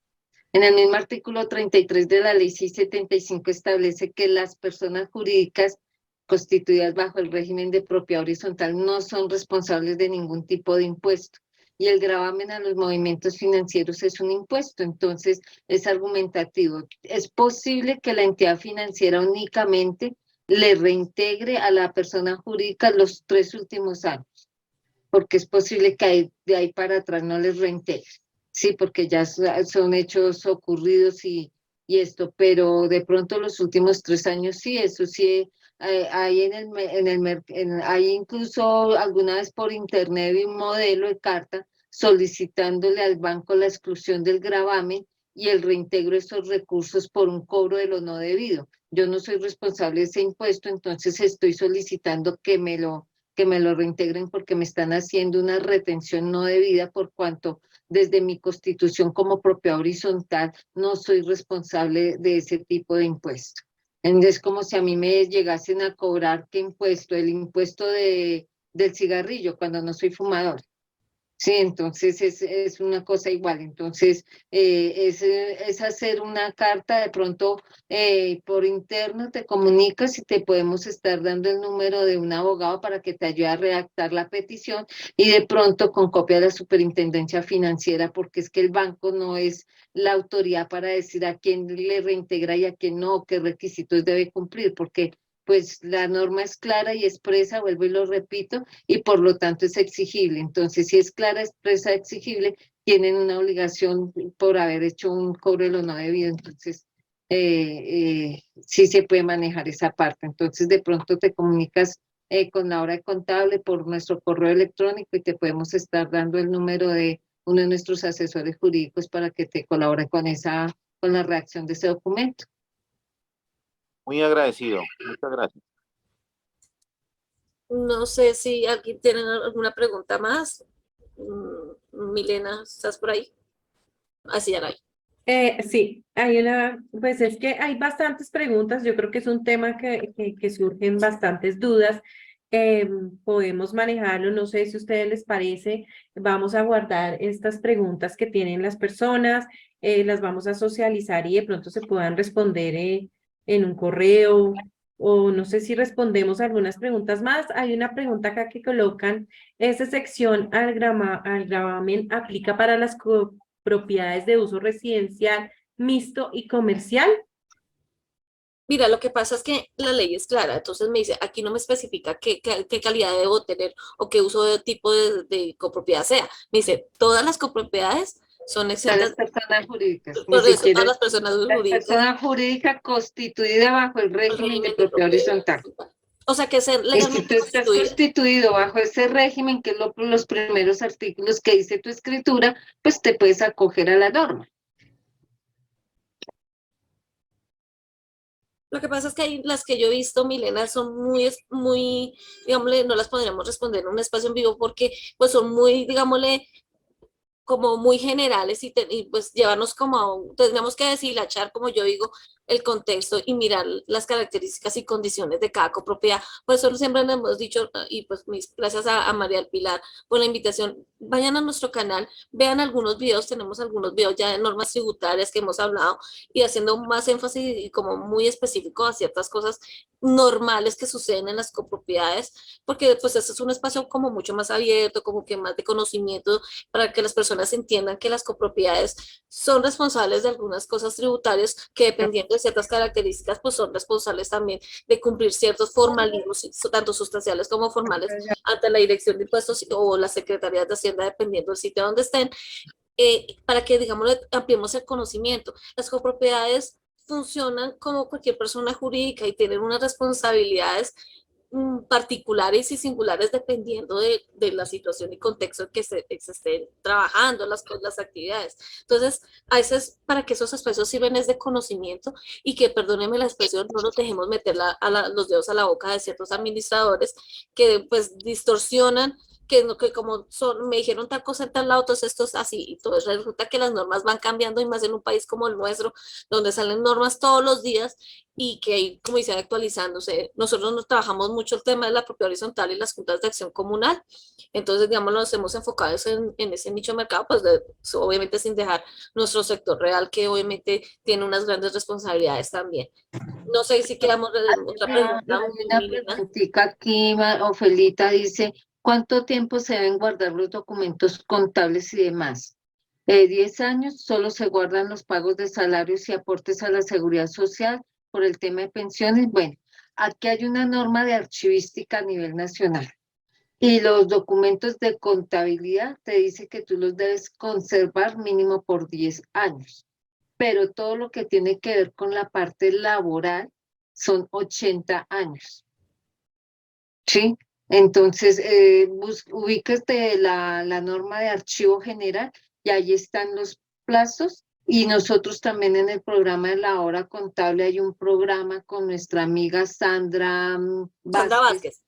En el mismo artículo 33 de la ley 675 establece que las personas jurídicas constituidas bajo el régimen de propiedad horizontal no son responsables de ningún tipo de impuesto. Y el gravamen a los movimientos financieros es un impuesto, entonces es argumentativo. Es posible que la entidad financiera únicamente le reintegre a la persona jurídica los 3 últimos años, porque es posible que de ahí para atrás no les reintegre. Sí, porque ya son hechos ocurridos y esto, pero de pronto los últimos 3 años sí, eso sí, hay hay incluso alguna vez por internet vi un modelo de carta solicitándole al banco la exclusión del gravamen y el reintegro de esos recursos por un cobro de lo no debido. Yo no soy responsable de ese impuesto, entonces estoy solicitando que me lo reintegren porque me están haciendo una retención no debida por cuanto desde mi constitución como propiedad horizontal no soy responsable de ese tipo de impuesto. Entonces, como si a mí me llegasen a cobrar ¿qué impuesto? El impuesto del cigarrillo cuando no soy fumador. Sí, entonces es una cosa igual. Entonces, es hacer una carta, de pronto por interno te comunicas y te podemos estar dando el número de un abogado para que te ayude a redactar la petición y de pronto con copia de la superintendencia financiera, porque es que el banco no es la autoridad para decir a quién le reintegra y a quién no, qué requisitos debe cumplir, porque pues la norma es clara y expresa, vuelvo y lo repito, y por lo tanto es exigible. Entonces, si es clara, expresa, exigible, tienen una obligación por haber hecho un cobro de lo no debido. Entonces, sí se puede manejar esa parte. Entonces, de pronto te comunicas con la hora de contable por nuestro correo electrónico y te podemos estar dando el número de uno de nuestros asesores jurídicos para que te colabore con la redacción de ese documento. Muy agradecido, muchas gracias. No sé si alguien tiene alguna pregunta más. Milena, ¿estás por ahí? Así, Aray. Sí, pues es que hay bastantes preguntas, yo creo que es un tema que surgen bastantes dudas, podemos manejarlo, no sé si a ustedes les parece, vamos a guardar estas preguntas que tienen las personas, las vamos a socializar y de pronto se puedan responder en un correo, o no sé si respondemos algunas preguntas más. Hay una pregunta acá que colocan, ¿esa sección al gravamen aplica para las propiedades de uso residencial, mixto y comercial? Mira, lo que pasa es que la ley es clara, entonces me dice, aquí no me especifica qué calidad debo tener o qué uso de tipo de copropiedad sea. Me dice, todas las copropiedades son Todas exentas, las personas jurídicas, ni por eso, siquiera todas las personas la jurídicas, persona jurídica constituida bajo el el régimen de régimen de propiedad propiedad horizontal. horizontal. O sea, que ser Y si legalmente tú estás constituida. constituido bajo ese régimen, que es los primeros artículos que dice tu escritura, pues te puedes acoger a la norma. Lo que pasa es que hay las que yo he visto, Milena, son muy, digámosle, no las podríamos responder en un espacio en vivo porque pues son muy, digámosle, como muy generales y pues llevarnos como tendríamos que deshilachar, como yo digo, el contexto y mirar las características y condiciones de cada copropiedad. Por eso siempre le hemos dicho, y pues gracias a María del Pilar por la invitación, vayan a nuestro canal, vean algunos videos, tenemos algunos videos ya de normas tributarias que hemos hablado y haciendo más énfasis y como muy específico a ciertas cosas normales que suceden en las copropiedades, porque pues este es un espacio como mucho más abierto, como que más de conocimiento para que las personas entiendan que las copropiedades son responsables de algunas cosas tributarias que dependiendo de ciertas características, pues son responsables también de cumplir ciertos formalismos, tanto sustanciales como formales, ante la Dirección de Impuestos o las Secretarías de Hacienda, dependiendo del sitio donde estén, para que, digamos, ampliemos el conocimiento. Las copropiedades funcionan como cualquier persona jurídica y tienen unas responsabilidades particulares y singulares dependiendo de la situación y contexto en que se estén trabajando las actividades. Entonces, a veces para que esos espacios sirven es de conocimiento y que, perdónenme la expresión, no nos dejemos meter los dedos a la boca de ciertos administradores que pues distorsionan que como me dijeron tal cosa en tal lado, entonces esto es así, y todo resulta que las normas van cambiando y más en un país como el nuestro, donde salen normas todos los días y que hay, como dicen, actualizándose. Nosotros nos trabajamos mucho el tema de la propiedad horizontal y las juntas de acción comunal, entonces, digamos, nos hemos enfocado en ese nicho de mercado, pues obviamente sin dejar nuestro sector real, que obviamente tiene unas grandes responsabilidades también. No sé si quedamos otra pregunta. Hay una preguntita aquí, Ofelita dice, ¿cuánto tiempo se deben guardar los documentos contables y demás? 10 años, solo se guardan los pagos de salarios y aportes a la seguridad social por el tema de pensiones. Bueno, aquí hay una norma de archivística a nivel nacional y los documentos de contabilidad te dice que tú los debes conservar mínimo por 10 años, pero todo lo que tiene que ver con la parte laboral son 80 años. ¿Sí? Entonces, ubícate la norma de archivo general y ahí están los plazos. Y nosotros también en el programa de la hora contable hay un programa con nuestra amiga Sandra Vázquez.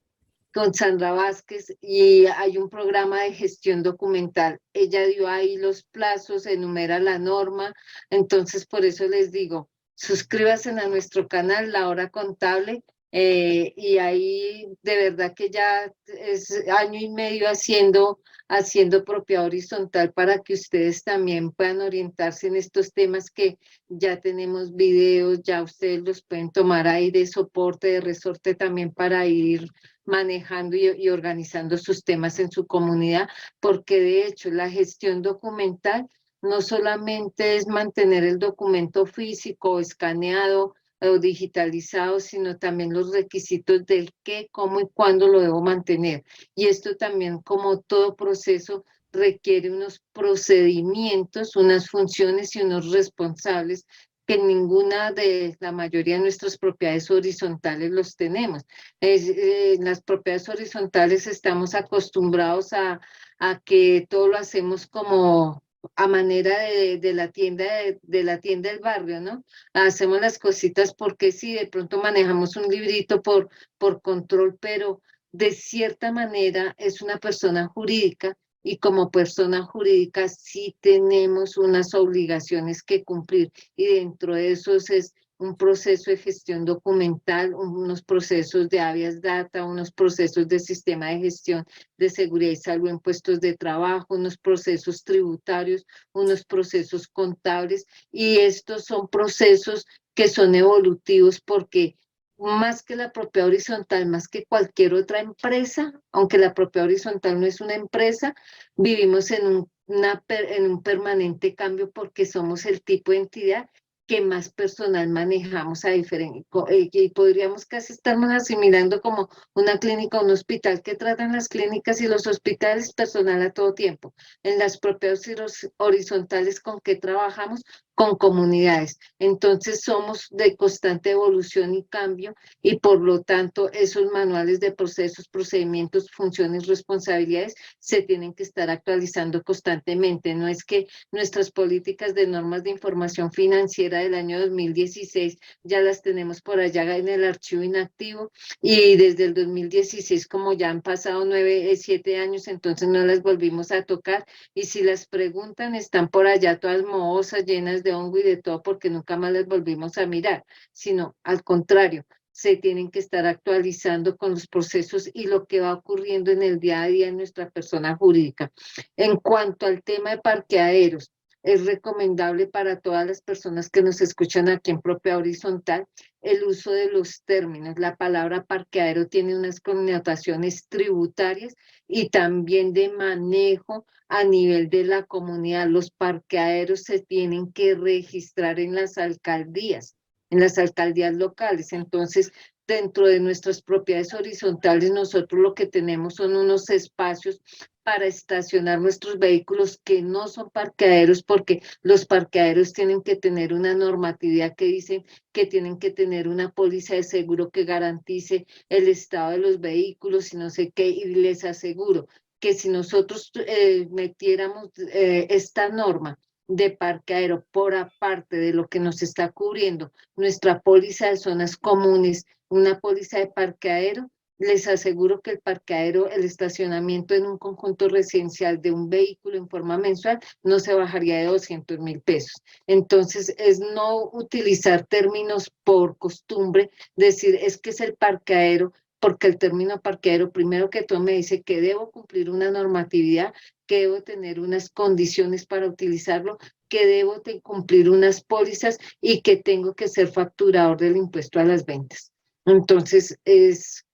Con Sandra Vázquez, y hay un programa de gestión documental. Ella dio ahí los plazos, enumera la norma. Entonces, por eso les digo, suscríbanse a nuestro canal, La Hora Contable, y ahí de verdad que ya es año y medio haciendo propiedad horizontal para que ustedes también puedan orientarse en estos temas que ya tenemos videos, ya ustedes los pueden tomar ahí de soporte, de resorte también para ir manejando y organizando sus temas en su comunidad, porque de hecho la gestión documental no solamente es mantener el documento físico, escaneado o digitalizado, sino también los requisitos del qué, cómo y cuándo lo debo mantener. Y esto también, como todo proceso, requiere unos procedimientos, unas funciones y unos responsables que ninguna de la mayoría de nuestras propiedades horizontales los tenemos. En las propiedades horizontales estamos acostumbrados a que todo lo hacemos como a manera de la tienda de la tienda del barrio, ¿no? Hacemos las cositas porque sí, de pronto manejamos un librito por control, pero de cierta manera es una persona jurídica y como persona jurídica sí tenemos unas obligaciones que cumplir y dentro de esos es un proceso de gestión documental, unos procesos de habeas data, unos procesos de sistema de gestión de seguridad y salud en puestos de trabajo, unos procesos tributarios, unos procesos contables, y estos son procesos que son evolutivos porque más que la propiedad horizontal, más que cualquier otra empresa, aunque la propiedad horizontal no es una empresa, vivimos en un en un permanente cambio porque somos el tipo de entidad que más personal manejamos a diferente, y podríamos casi estarnos asimilando como una clínica o un hospital que tratan las clínicas y los hospitales personal a todo tiempo. En las propiedades horizontales con que trabajamos con comunidades. Entonces somos de constante evolución y cambio y por lo tanto esos manuales de procesos, procedimientos, funciones, responsabilidades se tienen que estar actualizando constantemente. No es que nuestras políticas de normas de información financiera del año 2016 ya las tenemos por allá en el archivo inactivo y desde el 2016 como ya han pasado 7 años, entonces no las volvimos a tocar y si las preguntan están por allá todas mohosas, llenas de hongo y de todo porque nunca más las volvimos a mirar, sino al contrario, se tienen que estar actualizando con los procesos y lo que va ocurriendo en el día a día en nuestra persona jurídica. En cuanto al tema de parqueaderos, es recomendable para todas las personas que nos escuchan aquí en Propiedad Horizontal el uso de los términos. La palabra parqueadero tiene unas connotaciones tributarias y también de manejo a nivel de la comunidad. Los parqueaderos se tienen que registrar en las alcaldías locales. Entonces, dentro de nuestras propiedades horizontales, nosotros lo que tenemos son unos espacios para estacionar nuestros vehículos que no son parqueaderos, porque los parqueaderos tienen que tener una normatividad que dicen que tienen que tener una póliza de seguro que garantice el estado de los vehículos y no sé qué, y les aseguro que si nosotros metiéramos esta norma de parqueadero por aparte de lo que nos está cubriendo nuestra póliza de zonas comunes, una póliza de parqueadero, les aseguro que el parqueadero, el estacionamiento en un conjunto residencial de un vehículo en forma mensual no se bajaría de 200.000 pesos. Entonces, es no utilizar términos por costumbre, decir es que es el parqueadero, porque el término parqueadero, primero que todo, me dice que debo cumplir una normatividad, que debo tener unas condiciones para utilizarlo, que debo cumplir unas pólizas y que tengo que ser facturador del impuesto a las ventas. Entonces, es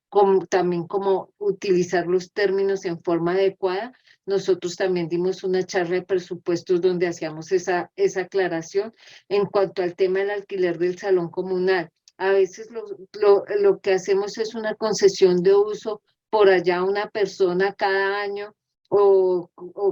también como utilizar los términos en forma adecuada. Nosotros también dimos una charla de presupuestos donde hacíamos esa aclaración en cuanto al tema del alquiler del salón comunal. A veces lo que hacemos es una concesión de uso por allá a una persona cada año o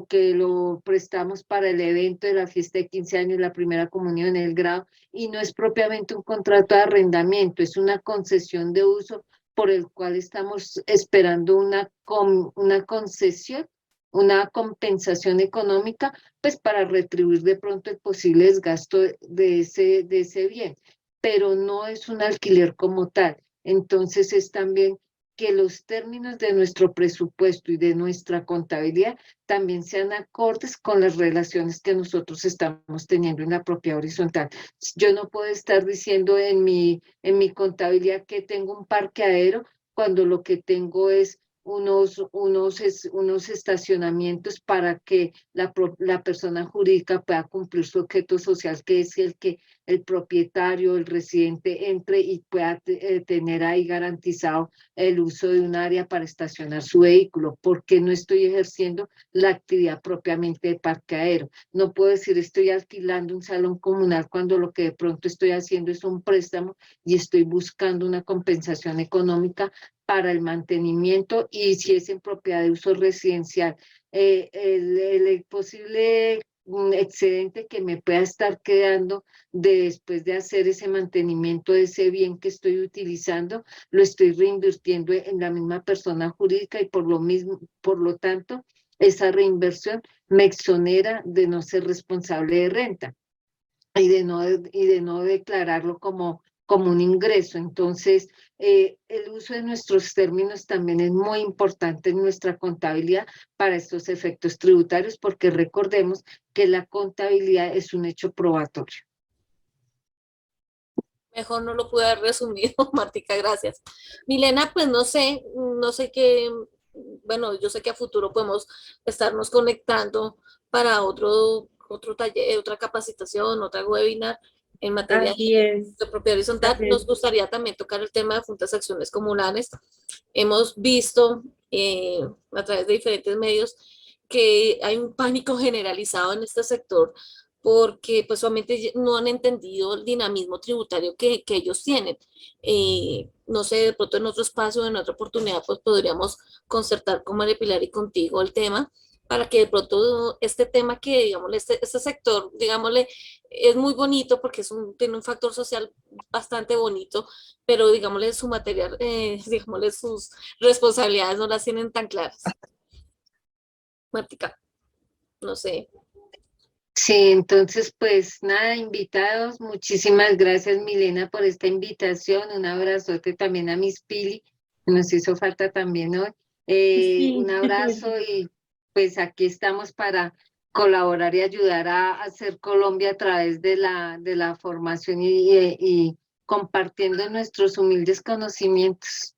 que lo prestamos para el evento de la fiesta de 15 años, la primera comunión, el grado, y no es propiamente un contrato de arrendamiento, es una concesión de uso por el cual estamos esperando una concesión, una compensación económica, pues para retribuir de pronto el posible desgasto de ese bien, pero no es un alquiler como tal. Entonces es también que los términos de nuestro presupuesto y de nuestra contabilidad también sean acordes con las relaciones que nosotros estamos teniendo en la propiedad horizontal. Yo no puedo estar diciendo en mi contabilidad que tengo un parqueadero cuando lo que tengo es unos estacionamientos para que la persona jurídica pueda cumplir su objeto social, que es el que el propietario, el residente entre y pueda tener ahí garantizado el uso de un área para estacionar su vehículo, porque no estoy ejerciendo la actividad propiamente de parqueadero. No puedo decir estoy alquilando un salón comunal cuando lo que de pronto estoy haciendo es un préstamo y estoy buscando una compensación económica para el mantenimiento y si es en propiedad de uso residencial, el posible excedente que me pueda estar quedando después de hacer ese mantenimiento de ese bien que estoy utilizando, lo estoy reinvirtiendo en la misma persona jurídica y por lo tanto, esa reinversión me exonera de no ser responsable de renta y de no declararlo como un ingreso. Entonces, el uso de nuestros términos también es muy importante en nuestra contabilidad para estos efectos tributarios, porque recordemos que la contabilidad es un hecho probatorio. Mejor no lo pude haber resumido, Martica, gracias. Milena, pues no sé qué, bueno, yo sé que a futuro podemos estarnos conectando para otro taller, otra capacitación, otra webinar en materia de propiedad horizontal. Nos gustaría también tocar el tema de juntas de acciones comunales. Hemos visto a través de diferentes medios que hay un pánico generalizado en este sector porque pues solamente no han entendido el dinamismo tributario que ellos tienen. No sé, de pronto en otro espacio, en otra oportunidad, pues podríamos concertar con María Pilar y contigo el tema para que de pronto este tema que, digámosle, este sector, digámosle, es muy bonito porque tiene un factor social bastante bonito, pero digámosle su material, digámosle sus responsabilidades no las tienen tan claras. Martica, no sé. Sí, entonces pues nada, invitados, muchísimas gracias Milena por esta invitación, un abrazote también a Miss Pili, que nos hizo falta también hoy, un Sí. abrazo y pues aquí estamos para colaborar y ayudar a hacer Colombia a través de la formación y compartiendo nuestros humildes conocimientos.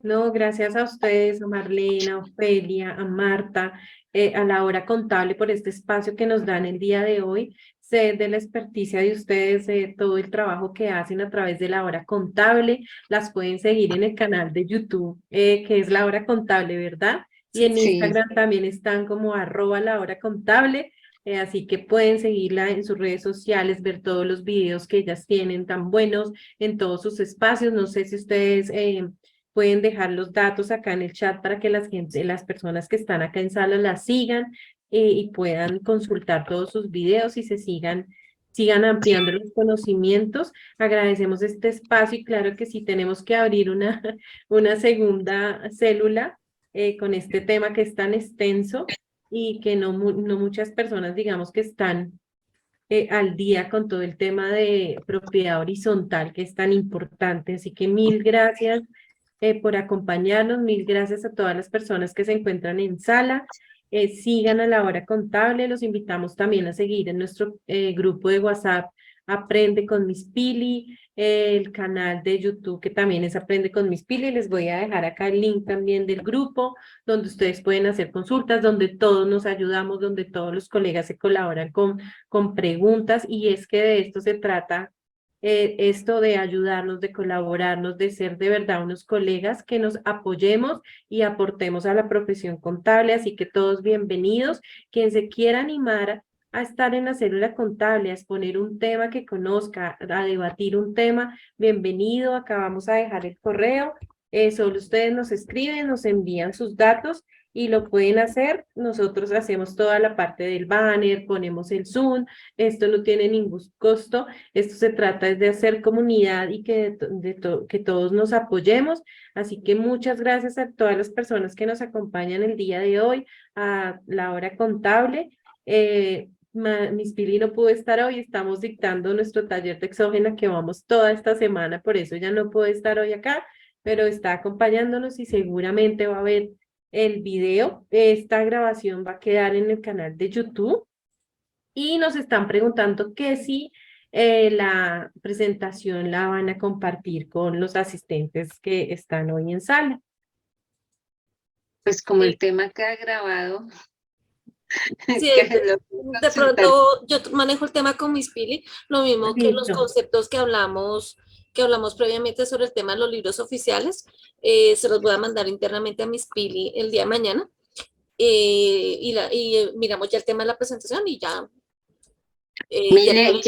No, gracias a ustedes, a Marlena, a Ofelia, a Marta, a la hora contable por este espacio que nos dan el día de hoy. Sé de la experticia de ustedes, de todo el trabajo que hacen a través de la hora contable. Las pueden seguir en el canal de YouTube, que es la hora contable, ¿verdad? Y en Sí. Instagram también están como @la hora contable. Así que pueden seguirla en sus redes sociales, ver todos los videos que ellas tienen tan buenos en todos sus espacios. No sé si ustedes pueden dejar los datos acá en el chat para que las personas que están acá en sala las sigan y puedan consultar todos sus videos y sigan ampliando los conocimientos. Agradecemos este espacio y claro que sí tenemos que abrir una segunda célula con este tema que es tan extenso y que no muchas personas, digamos, que están al día con todo el tema de propiedad horizontal que es tan importante. Así que mil gracias por acompañarnos, mil gracias a todas las personas que se encuentran en sala. Sigan a la hora contable, los invitamos también a seguir en nuestro grupo de WhatsApp Aprende con Miss Pili, el canal de YouTube que también es Aprende con Miss Pili. Les voy a dejar acá el link también del grupo donde ustedes pueden hacer consultas, donde todos nos ayudamos, donde todos los colegas se colaboran con preguntas y es que de esto se trata, esto de ayudarnos, de colaborarnos, de ser de verdad unos colegas que nos apoyemos y aportemos a la profesión contable, así que todos bienvenidos. Quien se quiera animar a estar en la célula contable, a exponer un tema que conozca, a debatir un tema, bienvenido. Acá vamos a dejar el correo, solo ustedes nos escriben, nos envían sus datos y lo pueden hacer. Nosotros hacemos toda la parte del banner, ponemos el Zoom, esto no tiene ningún costo, esto se trata de hacer comunidad y que todos nos apoyemos. Así que muchas gracias a todas las personas que nos acompañan el día de hoy, a la hora contable. Miss Pili no pudo estar hoy, estamos dictando nuestro taller de exógena que vamos toda esta semana, por eso ya no puede estar hoy acá, pero está acompañándonos y seguramente va a ver el video. Esta grabación va a quedar en el canal de YouTube y nos están preguntando que si la presentación la van a compartir con los asistentes que están hoy en sala. Pues como el tema queda grabado. Sí, que lo de pronto yo manejo el tema con Miss Pili, lo mismo que los Listo. conceptos que hablamos previamente sobre el tema de los libros oficiales, se los voy a mandar internamente a Miss Pili el día de mañana y miramos ya el tema de la presentación y ya. Mire,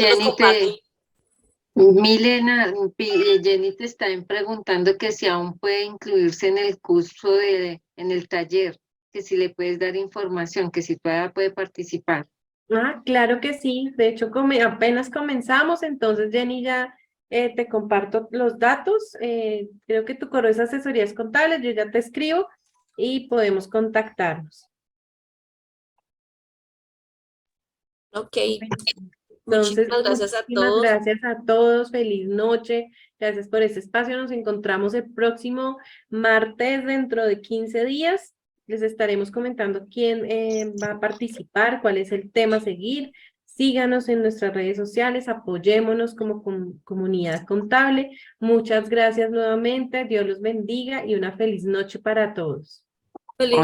Milena, Jenny te está preguntando que si aún puede incluirse en el curso en el taller, que si le puedes dar información, que si todavía puede participar. Ah, claro que sí. De hecho, apenas comenzamos, entonces Jenny ya te comparto los datos. Creo que tu correo es asesorías contables, yo ya te escribo y podemos contactarnos. Ok. Entonces, Muchísimas gracias a muchísimas todos. gracias a todos, feliz noche, gracias por este espacio, nos encontramos el próximo martes dentro de 15 días, les estaremos comentando quién va a participar, cuál es el tema a seguir, síganos en nuestras redes sociales, apoyémonos como comunidad contable, muchas gracias nuevamente, Dios los bendiga y una feliz noche para todos. Feliz